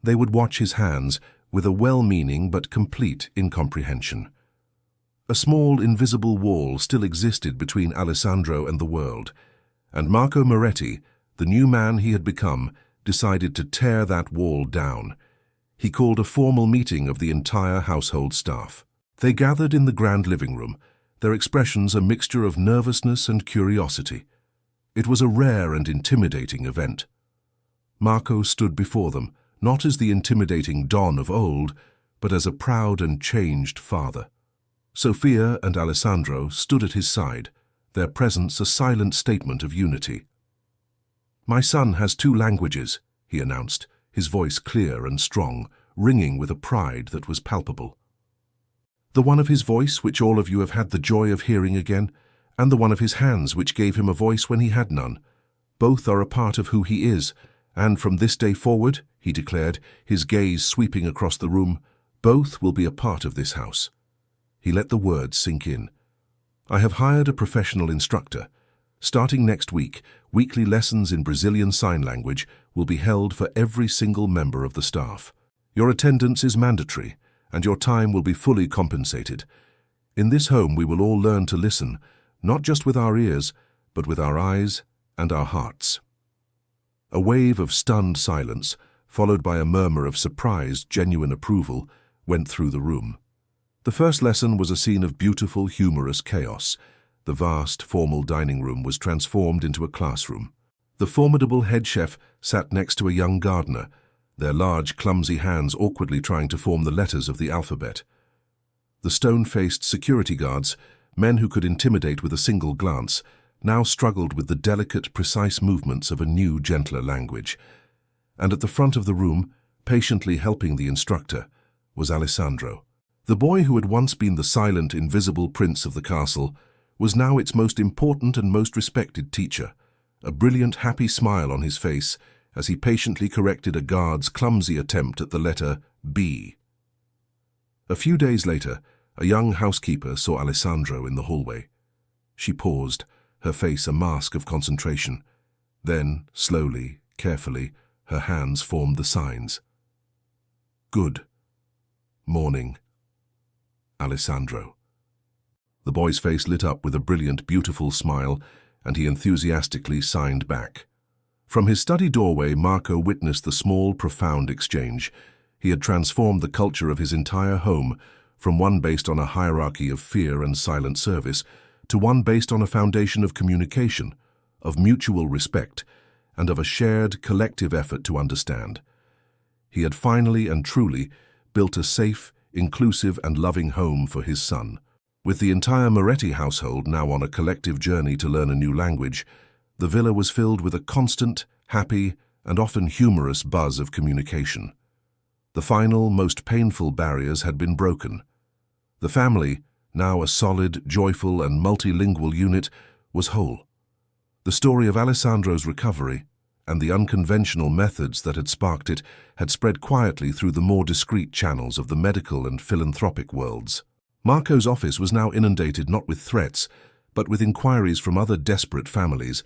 They would watch his hands with a well-meaning but complete incomprehension. A small, invisible wall still existed between Alessandro and the world, and Marco Moretti, the new man he had become, decided to tear that wall down. He called a formal meeting of the entire household staff. They gathered in the grand living room, their expressions a mixture of nervousness and curiosity. It was a rare and intimidating event. Marco stood before them, not as the intimidating Don of old, but as a proud and changed father. Sofia and Alessandro stood at his side, their presence a silent statement of unity. "My son has 2 languages," he announced, his voice clear and strong, ringing with a pride that was palpable. "The one of his voice, which all of you have had the joy of hearing again, and the one of his hands, which gave him a voice when he had none. Both are a part of who he is, and from this day forward," he declared, his gaze sweeping across the room, "both will be a part of this house." He let the words sink in. "I have hired a professional instructor. Starting next week, weekly lessons in Brazilian Sign Language will be held for every single member of the staff. Your attendance is mandatory, and your time will be fully compensated. In this home we will all learn to listen, not just with our ears, but with our eyes and our hearts." A wave of stunned silence, followed by a murmur of surprised, genuine approval, went through the room. The first lesson was a scene of beautiful, humorous chaos. The vast, formal dining room was transformed into a classroom. The formidable head chef sat next to a young gardener, their large, clumsy hands awkwardly trying to form the letters of the alphabet. The stone-faced security guards, men who could intimidate with a single glance, now struggled with the delicate, precise movements of a new, gentler language. And at the front of the room, patiently helping the instructor, was Alessandro. The boy who had once been the silent, invisible prince of the castle was now its most important and most respected teacher, a brilliant, happy smile on his face as he patiently corrected a guard's clumsy attempt at the letter B. A few days later, a young housekeeper saw Alessandro in the hallway. She paused, her face a mask of concentration. Then, slowly, carefully, her hands formed the signs. "Good morning, Alessandro." The boy's face lit up with a brilliant, beautiful smile, and he enthusiastically signed back. From his study doorway, Marco witnessed the small, profound exchange. He had transformed the culture of his entire home from one based on a hierarchy of fear and silent service to one based on a foundation of communication, of mutual respect, and of a shared, collective effort to understand. He had finally and truly built a safe, inclusive, and loving home for his son. With the entire Moretti household now on a collective journey to learn a new language, the villa was filled with a constant, happy, and often humorous buzz of communication. The final, most painful barriers had been broken. The family, now a solid, joyful, and multilingual unit, was whole. The story of Alessandro's recovery and the unconventional methods that had sparked it had spread quietly through the more discreet channels of the medical and philanthropic worlds. Marco's office was now inundated not with threats, but with inquiries from other desperate families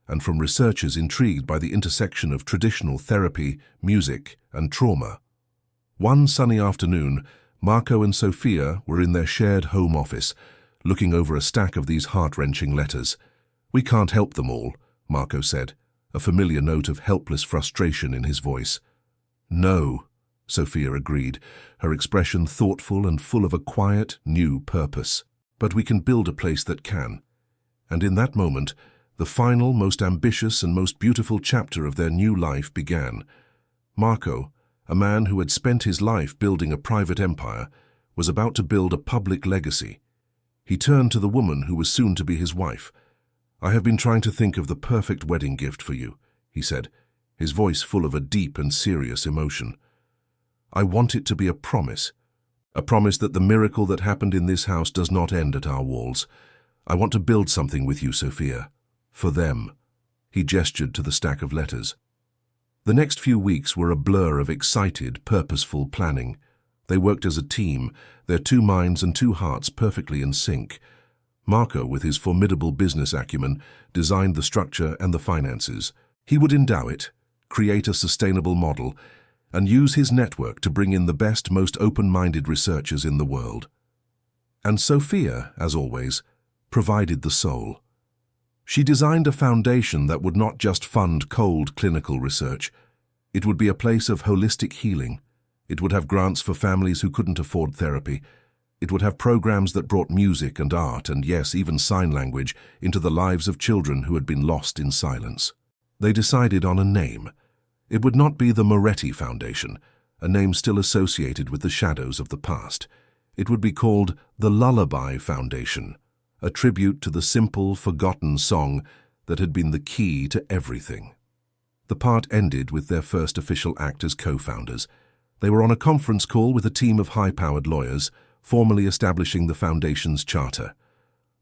and from researchers intrigued by the intersection of traditional therapy, music, and trauma. One sunny afternoon, Marco and Sofia were in their shared home office, looking over a stack of these heart-wrenching letters. "We can't help them all," Marco said, a familiar note of helpless frustration in his voice. "No," Sophia agreed, her expression thoughtful and full of a quiet, new purpose. But we can build a place that can. And in that moment, the final, most ambitious and most beautiful chapter of their new life began. Marco, a man who had spent his life building a private empire, was about to build a public legacy. He turned to the woman who was soon to be his wife. "I have been trying to think of the perfect wedding gift for you," he said, his voice full of a deep and serious emotion. "I want it to be a promise that the miracle that happened in this house does not end at our walls. I want to build something with you, Sophia. For them." He gestured to the stack of letters. The next few weeks were a blur of excited, purposeful planning. They worked as a team, their two minds and two hearts perfectly in sync. Marco, with his formidable business acumen, designed the structure and the finances. He would endow it, create a sustainable model, and use his network to bring in the best, most open-minded researchers in the world. And Sophia, as always, provided the soul. She designed a foundation that would not just fund cold clinical research. It would be a place of holistic healing. It would have grants for families who couldn't afford therapy. It would have programs that brought music and art and, yes, even sign language into the lives of children who had been lost in silence. They decided on a name. It would not be the Moretti Foundation, a name still associated with the shadows of the past. It would be called the Lullaby Foundation, a tribute to the simple, forgotten song that had been the key to everything. The part ended with their first official act as co-founders. They were on a conference call with a team of high-powered lawyers, formally establishing the foundation's charter.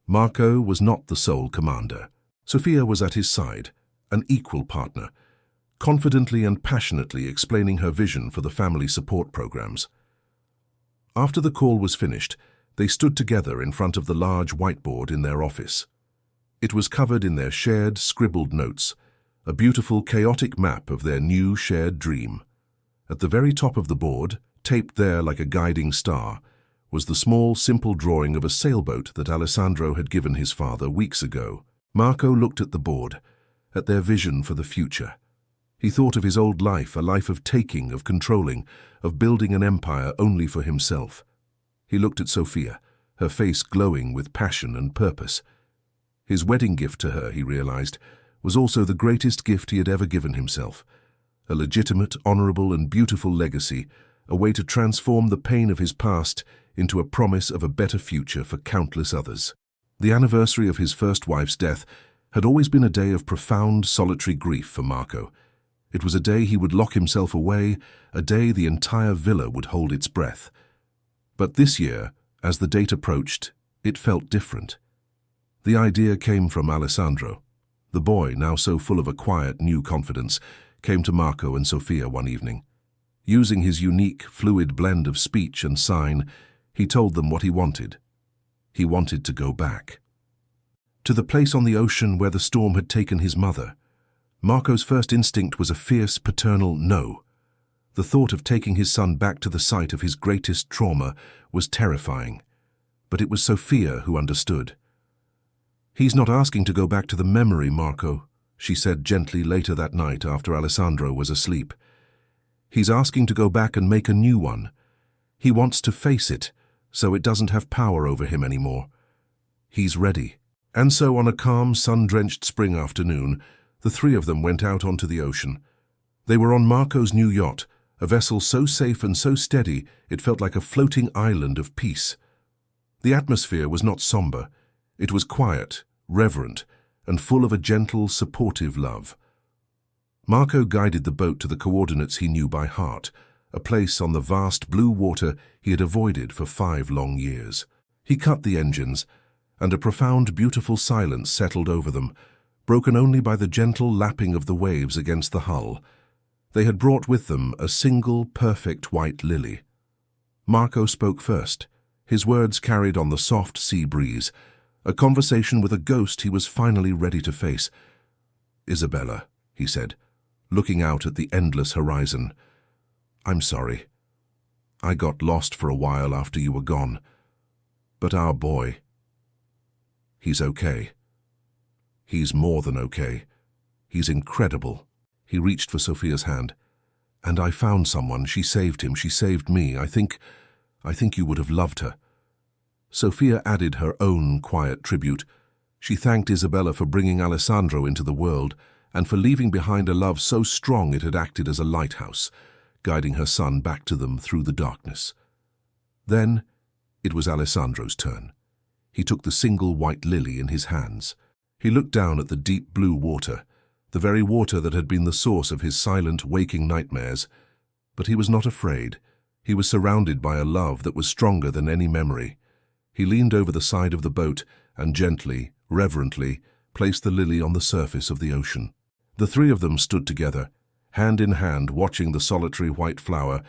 Marco was not the sole commander. Sophia was at his side, an equal partner, confidently and passionately explaining her vision for the family support programs. After the call was finished, they stood together in front of the large whiteboard in their office. It was covered in their shared, scribbled notes, a beautiful, chaotic map of their new shared dream. At the very top of the board, taped there like a guiding star, was the small, simple drawing of a sailboat that Alessandro had given his father weeks ago. Marco looked at the board, at their vision for the future. He thought of his old life, a life of taking, of controlling, of building an empire only for himself. He looked at Sophia, her face glowing with passion and purpose. His wedding gift to her, he realized, was also the greatest gift he had ever given himself. A legitimate, honorable, and beautiful legacy, a way to transform the pain of his past into a promise of a better future for countless others. The anniversary of his first wife's death had always been a day of profound, solitary grief for Marco. It was a day he would lock himself away, a day the entire villa would hold its breath. But this year, as the date approached, it felt different. The idea came from Alessandro. The boy, now so full of a quiet, new confidence, came to Marco and Sophia one evening. Using his unique, fluid blend of speech and sign, he told them what he wanted. He wanted to go back. To the place on the ocean where the storm had taken his mother. Marco's first instinct was a fierce, paternal no. The thought of taking his son back to the site of his greatest trauma was terrifying. But it was Sophia who understood. "He's not asking to go back to the memory, Marco," she said gently later that night after Alessandro was asleep. "He's asking to go back and make a new one. He wants to face it, so it doesn't have power over him anymore. He's ready." And so on a calm, sun-drenched spring afternoon, the three of them went out onto the ocean. They were on Marco's new yacht, a vessel so safe and so steady it felt like a floating island of peace. The atmosphere was not somber. It was quiet, reverent, and full of a gentle, supportive love. Marco guided the boat to the coordinates he knew by heart, a place on the vast blue water he had avoided for 5 long years. He cut the engines, and a profound, beautiful silence settled over them, broken only by the gentle lapping of the waves against the hull. They had brought with them a single, perfect white lily. Marco spoke first, his words carried on the soft sea breeze, a conversation with a ghost he was finally ready to face. "Isabella," he said, looking out at the endless horizon, "I'm sorry. I got lost for a while after you were gone. But our boy, he's okay. He's more than okay. He's incredible." He reached for Sophia's hand. And I found someone. She saved him. She saved me. I think you would have loved her." Sophia added her own quiet tribute. She thanked Isabella for bringing Alessandro into the world and for leaving behind a love so strong it had acted as a lighthouse, guiding her son back to them through the darkness. Then it was Alessandro's turn. He took the single white lily in his hands. He looked down at the deep blue water, the very water that had been the source of his silent, waking nightmares. But he was not afraid. He was surrounded by a love that was stronger than any memory. He leaned over the side of the boat and gently, reverently, placed the lily on the surface of the ocean. The three of them stood together, hand in hand, watching the solitary white flower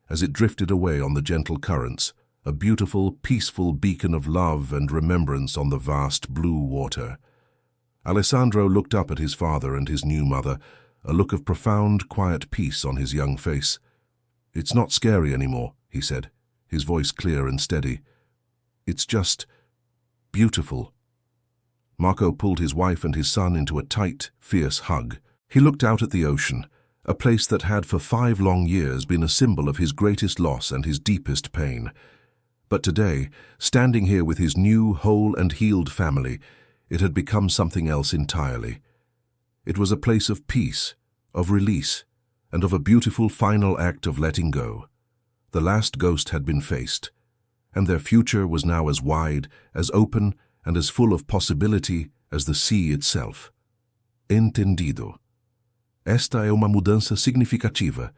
as it drifted away on the gentle currents, a beautiful, peaceful beacon of love and remembrance on the vast blue water. Alessandro looked up at his father and his new mother, a look of profound, quiet peace on his young face. "It's not scary anymore," he said, his voice clear and steady. "It's just beautiful." Marco pulled his wife and his son into a tight, fierce hug. He looked out at the ocean, a place that had for 5 long years been a symbol of his greatest loss and his deepest pain. But today, standing here with his new, whole and healed family, it had become something else entirely. It was a place of peace, of release, and of a beautiful final act of letting go. The last ghost had been faced, and their future was now as wide, as open, and as full of possibility as the sea itself. Entendido. Esta é uma mudança significativa,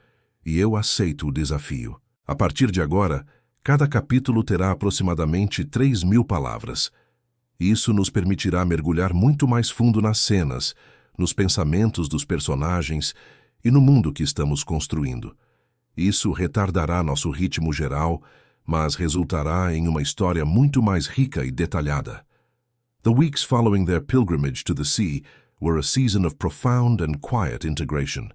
e eu aceito o desafio. A partir de agora, cada capítulo terá aproximadamente 3.000 palavras. Isso nos permitirá mergulhar muito mais fundo nas cenas, nos pensamentos dos personagens e no mundo que estamos construindo. Isso retardará nosso ritmo geral, mas resultará em uma história muito mais rica e detalhada. The weeks following their pilgrimage to the sea were a season of profound and quiet integration.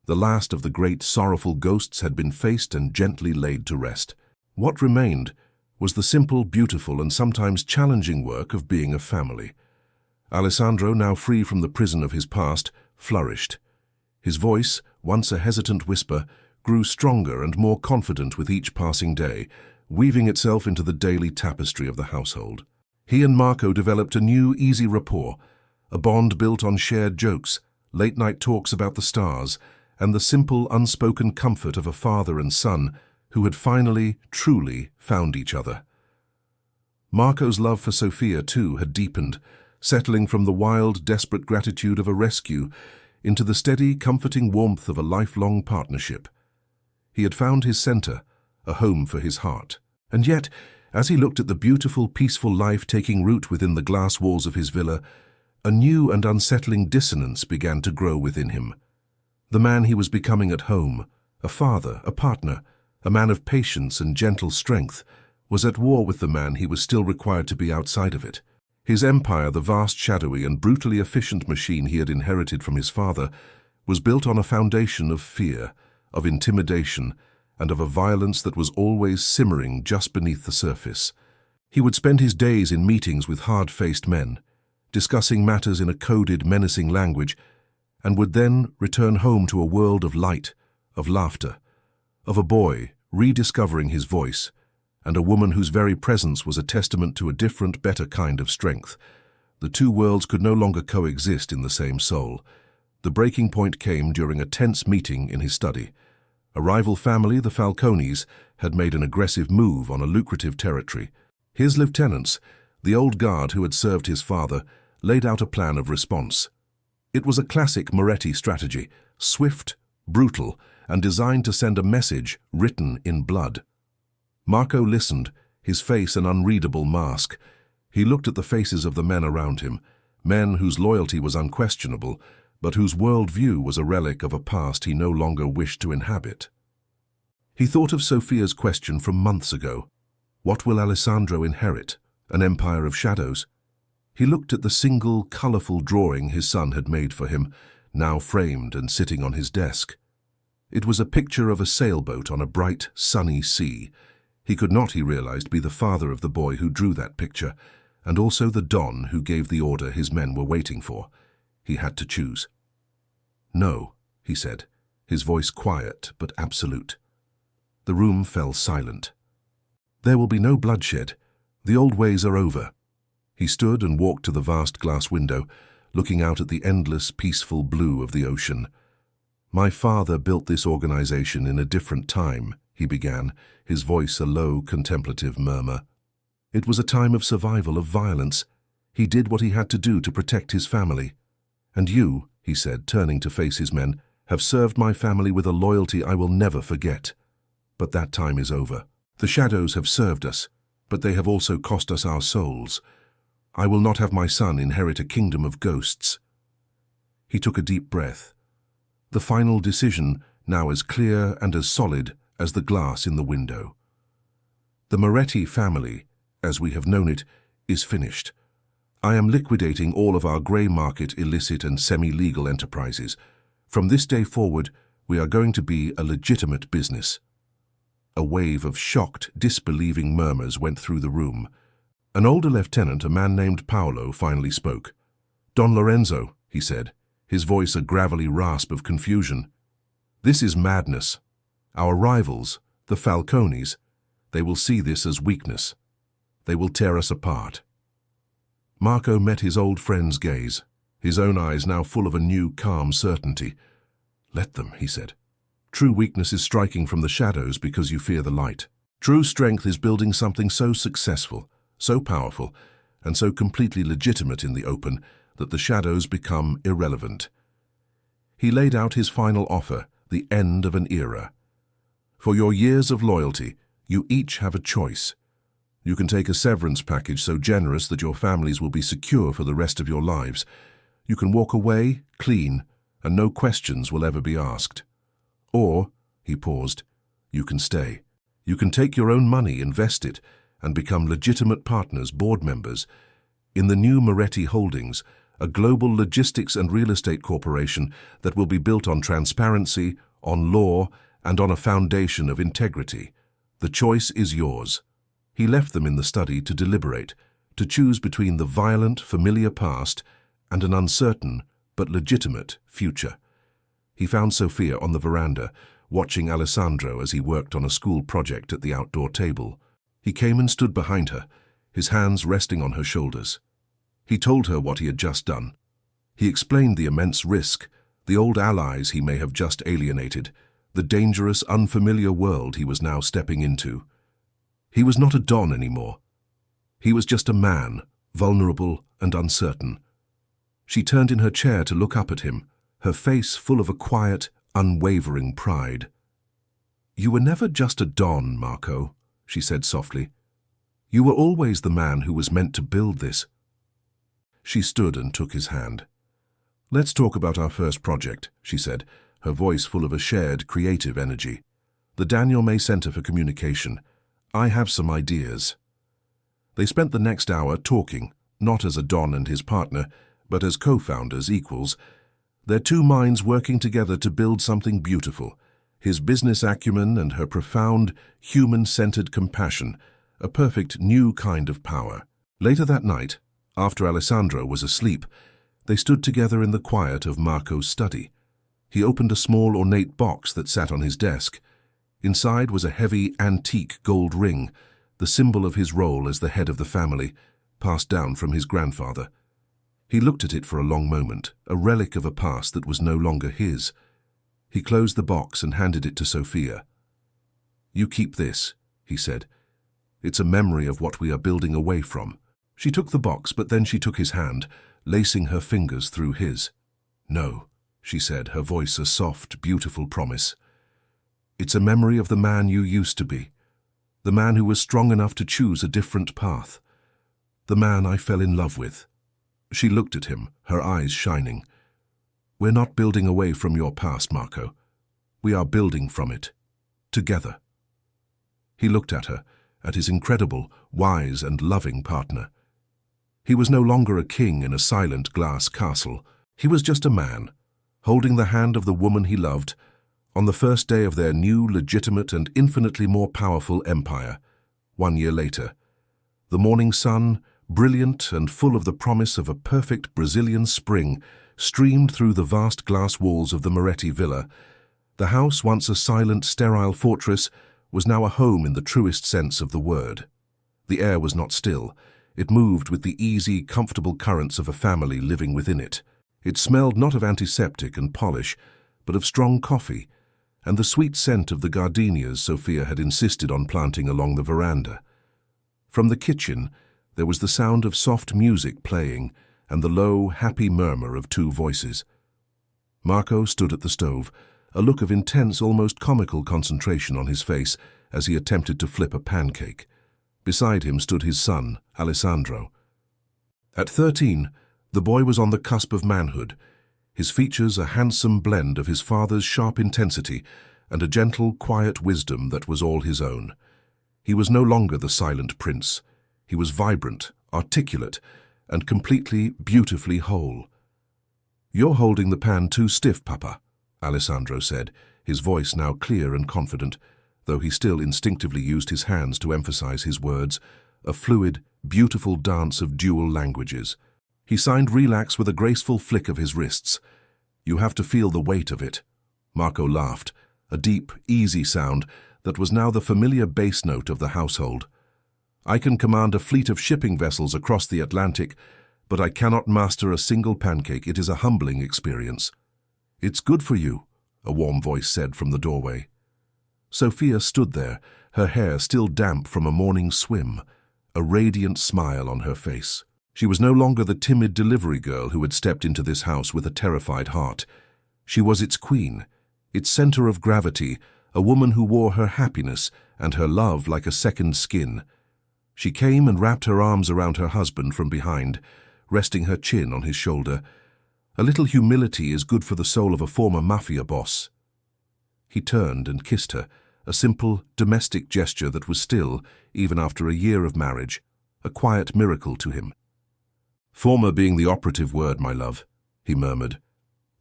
The last of the great sorrowful ghosts had been faced and gently laid to rest. What remained was the simple, beautiful, and sometimes challenging work of being a family. Alessandro, now free from the prison of his past, flourished. His voice, once a hesitant whisper, grew stronger and more confident with each passing day, weaving itself into the daily tapestry of the household. He and Marco developed a new, easy rapport, a bond built on shared jokes, late-night talks about the stars, and the simple, unspoken comfort of a father and son who had finally, truly found each other. Marco's love for Sophia, too, had deepened, settling from the wild, desperate gratitude of a rescue into the steady, comforting warmth of a lifelong partnership. He had found his center, a home for his heart. And yet, as he looked at the beautiful, peaceful life taking root within the glass walls of his villa, a new and unsettling dissonance began to grow within him. The man he was becoming at home, a father, a partner, a man of patience and gentle strength, was at war with the man he was still required to be outside of it. His empire, the vast, shadowy, and brutally efficient machine he had inherited from his father, was built on a foundation of fear, of intimidation, and of a violence that was always simmering just beneath the surface. He would spend his days in meetings with hard-faced men, discussing matters in a coded, menacing language, and would then return home to a world of light, of laughter, of a boy rediscovering his voice, and a woman whose very presence was a testament to a different, better kind of strength. The two worlds could no longer coexist in the same soul. The breaking point came during a tense meeting in his study. A rival family, the Falcones, had made an aggressive move on a lucrative territory. His lieutenants, the old guard who had served his father, laid out a plan of response. It was a classic Moretti strategy, swift, brutal, and designed to send a message written in blood. Marco listened, his face an unreadable mask. He looked at the faces of the men around him, men whose loyalty was unquestionable, but whose world-view was a relic of a past he no longer wished to inhabit. He thought of Sophia's question from months ago. What will Alessandro inherit? An empire of shadows? He looked at the single, colorful drawing his son had made for him, now framed and sitting on his desk. It was a picture of a sailboat on a bright, sunny sea. He could not, he realized, be the father of the boy who drew that picture, and also the Don who gave the order his men were waiting for. He had to choose. "No," he said, his voice quiet but absolute. The room fell silent. There will be no bloodshed. The old ways are over. He stood and walked to the vast glass window, looking out at the endless, peaceful blue of the ocean. My father built this organization in a different time, he began, his voice a low, contemplative murmur. It was a time of survival, of violence. He did what he had to do to protect his family. And you, he said, turning to face his men, have served my family with a loyalty I will never forget. But that time is over. The shadows have served us, but they have also cost us our souls. I will not have my son inherit a kingdom of ghosts. He took a deep breath. The final decision, now as clear and as solid as the glass in the window. The Moretti family, as we have known it, is finished. I am liquidating all of our grey market illicit and semi-legal enterprises. From this day forward, we are going to be a legitimate business. A wave of shocked, disbelieving murmurs went through the room. An older lieutenant, a man named Paolo, finally spoke. Don Lorenzo, he said, his voice a gravelly rasp of confusion. This is madness. Our rivals, the Falcones, they will see this as weakness. They will tear us apart. Marco met his old friend's gaze, his own eyes now full of a new, calm certainty. Let them, he said. True weakness is striking from the shadows because you fear the light. True strength is building something so successful, so powerful, and so completely legitimate in the open that the shadows become irrelevant. He laid out his final offer, the end of an era. For your years of loyalty, you each have a choice. You can take a severance package so generous that your families will be secure for the rest of your lives. You can walk away, clean, and no questions will ever be asked. Or, he paused, you can stay. You can take your own money, invest it, and become legitimate partners, board members, in the new Moretti Holdings, a global logistics and real estate corporation that will be built on transparency, on law, and on a foundation of integrity. The choice is yours. He left them in the study to deliberate, to choose between the violent, familiar past and an uncertain but legitimate future. He found Sophia on the veranda, watching Alessandro as he worked on a school project at the outdoor table. He came and stood behind her, his hands resting on her shoulders. He told her what he had just done. He explained the immense risk, the old allies he may have just alienated, the dangerous, unfamiliar world he was now stepping into. He was not a Don anymore. He was just a man, vulnerable and uncertain. She turned in her chair to look up at him, her face full of a quiet, unwavering pride. You were never just a Don, Marco, she said softly. You were always the man who was meant to build this. She stood and took his hand. Let's talk about our first project, she said, her voice full of a shared, creative energy. The Daniel May Center for Communication. I have some ideas. They spent the next hour talking, not as a Don and his partner, but as co-founders, equals, their two minds working together to build something beautiful, his business acumen and her profound, human-centered compassion, a perfect new kind of power. Later that night, after Alessandro was asleep, they stood together in the quiet of Marco's study. He opened a small, ornate box that sat on his desk. Inside was a heavy, antique gold ring, the symbol of his role as the head of the family, passed down from his grandfather. He looked at it for a long moment, a relic of a past that was no longer his. He closed the box and handed it to Sophia. You keep this, he said. It's a memory of what we are building away from. She took the box, but then she took his hand, lacing her fingers through his. No, she said, her voice a soft, beautiful promise. It's a memory of the man you used to be, the man who was strong enough to choose a different path, the man I fell in love with. She looked at him, her eyes shining. We're not building away from your past, Marco. We are building from it, together. He looked at her, at his incredible, wise and loving partner. He was no longer a king in a silent glass castle. He was just a man, holding the hand of the woman he loved, on the first day of their new, legitimate and infinitely more powerful empire, 1 year later. The morning sun, brilliant and full of the promise of a perfect Brazilian spring, streamed through the vast glass walls of the Moretti villa. The house, once a silent, sterile fortress, was now a home in the truest sense of the word. The air was not still. It moved with the easy, comfortable currents of a family living within it. It smelled not of antiseptic and polish, but of strong coffee, and the sweet scent of the gardenias Sophia had insisted on planting along the veranda. From the kitchen, there was the sound of soft music playing and the low, happy murmur of two voices. Marco stood at the stove, a look of intense, almost comical concentration on his face as he attempted to flip a pancake. Beside him stood his son, Alessandro. At 13, the boy was on the cusp of manhood, his features a handsome blend of his father's sharp intensity and a gentle, quiet wisdom that was all his own. He was no longer the silent prince. He was vibrant, articulate, and completely, beautifully whole. "You're holding the pan too stiff, Papa," Alessandro said, his voice now clear and confident, though he still instinctively used his hands to emphasize his words, a fluid, beautiful dance of dual languages. He signed relax with a graceful flick of his wrists. "You have to feel the weight of it." Marco laughed, a deep, easy sound that was now the familiar bass note of the household. "I can command a fleet of shipping vessels across the Atlantic, but I cannot master a single pancake. It is a humbling experience." "It's good for you," a warm voice said from the doorway. Sophia stood there, her hair still damp from a morning swim, a radiant smile on her face. She was no longer the timid delivery girl who had stepped into this house with a terrified heart. She was its queen, its center of gravity, a woman who wore her happiness and her love like a second skin. She came and wrapped her arms around her husband from behind, resting her chin on his shoulder. A little humility is good for the soul of a former Mafia boss. He turned and kissed her, a simple, domestic gesture that was still, even after a year of marriage, a quiet miracle to him. "Former being the operative word, my love," he murmured.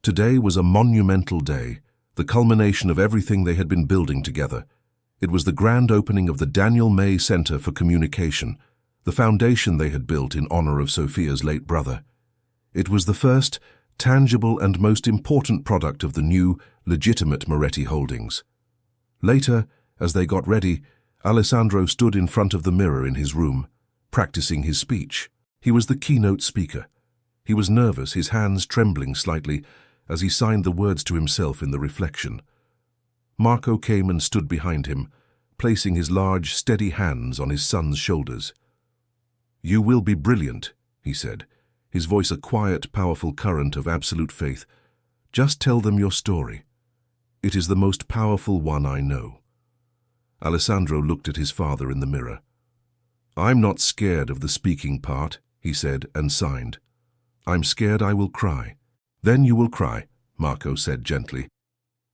Today was a monumental day, the culmination of everything they had been building together. It was the grand opening of the Daniel May Center for Communication, the foundation they had built in honor of Sophia's late brother. It was the first, tangible and most important product of the new, legitimate Moretti holdings. Later, as they got ready, Alessandro stood in front of the mirror in his room, practicing his speech. He was the keynote speaker. He was nervous, his hands trembling slightly, as he signed the words to himself in the reflection. Marco came and stood behind him, placing his large, steady hands on his son's shoulders. "You will be brilliant," he said, his voice a quiet, powerful current of absolute faith. "Just tell them your story. It is the most powerful one I know." Alessandro looked at his father in the mirror. "I'm not scared of the speaking part," he said, and signed. "I'm scared I will cry." "Then you will cry," Marco said gently.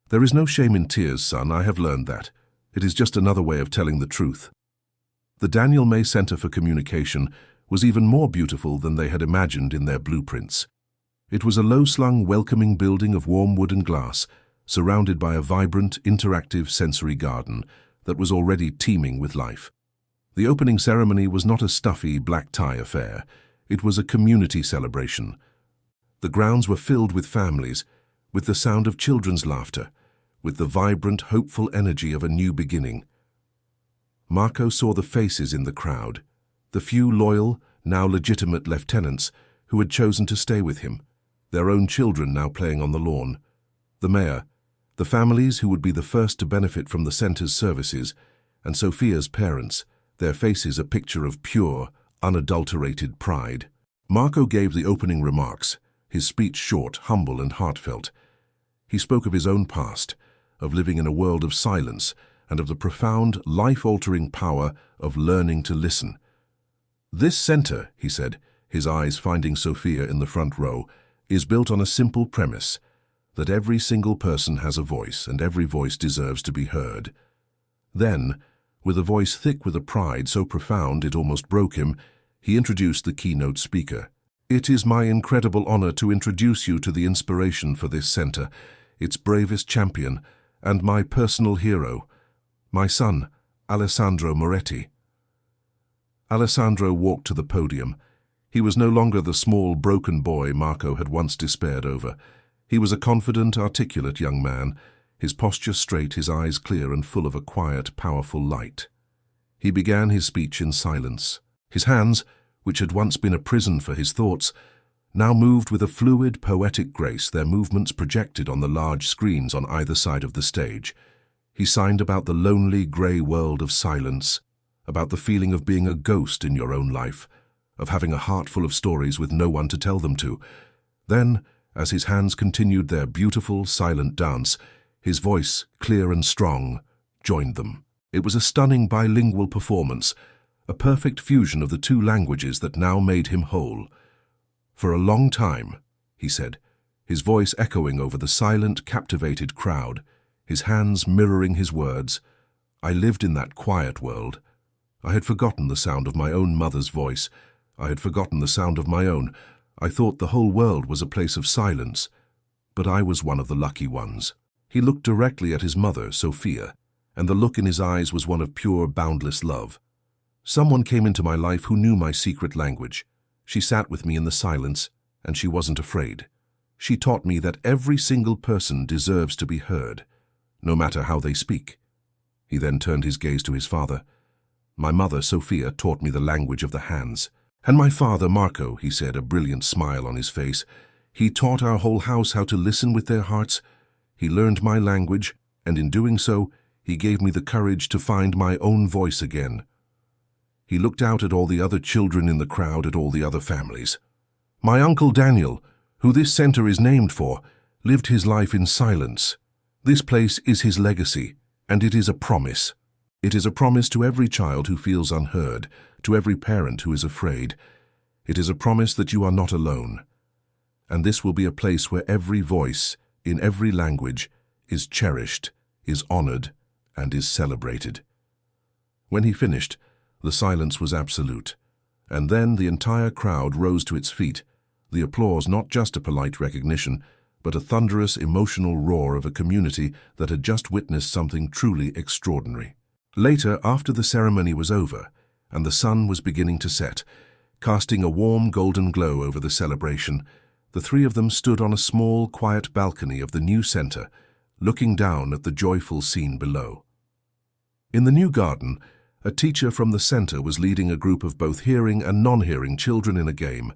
"There is no shame in tears, son, I have learned that. It is just another way of telling the truth." The Daniel May Center for Communication was even more beautiful than they had imagined in their blueprints. It was a low-slung, welcoming building of warm wood and glass, surrounded by a vibrant, interactive sensory garden that was already teeming with life. The opening ceremony was not a stuffy, black-tie affair. It was a community celebration. The grounds were filled with families, with the sound of children's laughter, with the vibrant, hopeful energy of a new beginning. Marco saw the faces in the crowd, the few loyal, now legitimate lieutenants who had chosen to stay with him, their own children now playing on the lawn, the mayor, the families who would be the first to benefit from the center's services, and Sophia's parents, their faces a picture of pure, unadulterated pride. Marco gave the opening remarks, his speech short, humble, and heartfelt. He spoke of his own past, of living in a world of silence, and of the profound, life-altering power of learning to listen. "This center," he said, his eyes finding Sophia in the front row, "is built on a simple premise, that every single person has a voice, and every voice deserves to be heard." Then, with a voice thick with a pride so profound it almost broke him, he introduced the keynote speaker. "It is my incredible honor to introduce you to the inspiration for this center, its bravest champion, and my personal hero, my son, Alessandro Moretti." Alessandro walked to the podium. He was no longer the small, broken boy Marco had once despaired over. He was a confident, articulate young man, his posture straight, his eyes clear and full of a quiet, powerful light. He began his speech in silence. His hands, which had once been a prison for his thoughts, now moved with a fluid, poetic grace, their movements projected on the large screens on either side of the stage. He signed about the lonely, grey world of silence, about the feeling of being a ghost in your own life, of having a heart full of stories with no one to tell them to. Then, as his hands continued their beautiful, silent dance, his voice, clear and strong, joined them. It was a stunning bilingual performance, a perfect fusion of the two languages that now made him whole. "For a long time," he said, his voice echoing over the silent, captivated crowd, his hands mirroring his words, "I lived in that quiet world. I had forgotten the sound of my own mother's voice. I had forgotten the sound of my own. I thought the whole world was a place of silence, but I was one of the lucky ones." He looked directly at his mother, Sophia, and the look in his eyes was one of pure, boundless love. "Someone came into my life who knew my secret language. She sat with me in the silence, and she wasn't afraid. She taught me that every single person deserves to be heard, no matter how they speak." He then turned his gaze to his father. "My mother, Sophia, taught me the language of the hands. And my father, Marco," he said, a brilliant smile on his face, "he taught our whole house how to listen with their hearts. He learned my language, and in doing so, he gave me the courage to find my own voice again." He looked out at all the other children in the crowd, at all the other families. "My uncle Daniel, who this center is named for, lived his life in silence. This place is his legacy, and it is a promise. It is a promise to every child who feels unheard, to every parent who is afraid. It is a promise that you are not alone. And this will be a place where every voice, in every language, is cherished, is honored, and is celebrated." When he finished, the silence was absolute, and then the entire crowd rose to its feet, the applause not just a polite recognition, but a thunderous, emotional roar of a community that had just witnessed something truly extraordinary. Later, after the ceremony was over, and the sun was beginning to set, casting a warm golden glow over the celebration, the three of them stood on a small, quiet balcony of the new center, looking down at the joyful scene below. In the new garden, a teacher from the center was leading a group of both hearing and non-hearing children in a game,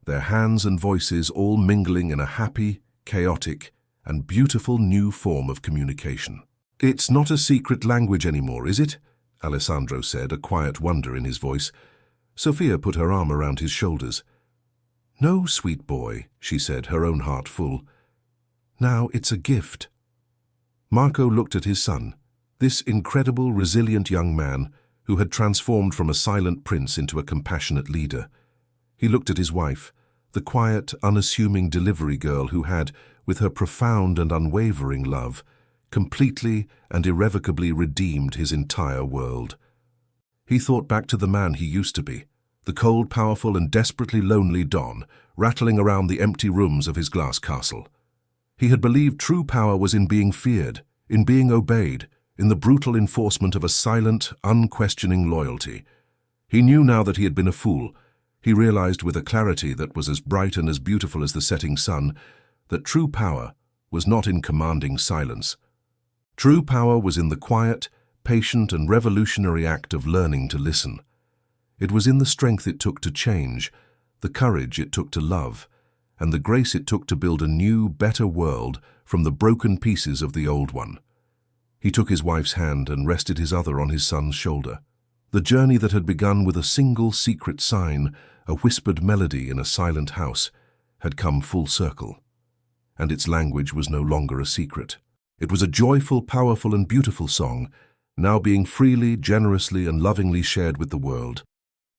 their hands and voices all mingling in a happy, chaotic, and beautiful new form of communication. "It's not a secret language anymore, is it?" Alessandro said, a quiet wonder in his voice. Sophia put her arm around his shoulders. "No, sweet boy," she said, her own heart full. "Now it's a gift." Marco looked at his son, this incredible, resilient young man who had transformed from a silent prince into a compassionate leader. He looked at his wife, the quiet, unassuming delivery girl who had, with her profound and unwavering love, completely and irrevocably redeemed his entire world. He thought back to the man he used to be, the cold, powerful, and desperately lonely Don, rattling around the empty rooms of his glass castle. He had believed true power was in being feared, in being obeyed, in the brutal enforcement of a silent, unquestioning loyalty. He knew now that he had been a fool. He realized with a clarity that was as bright and as beautiful as the setting sun, that true power was not in commanding silence. True power was in the quiet, patient, and revolutionary act of learning to listen. It was in the strength it took to change, the courage it took to love, and the grace it took to build a new, better world from the broken pieces of the old one. He took his wife's hand and rested his other on his son's shoulder. The journey that had begun with a single secret sign, a whispered melody in a silent house, had come full circle. And its language was no longer a secret. It was a joyful, powerful, and beautiful song, now being freely, generously, and lovingly shared with the world.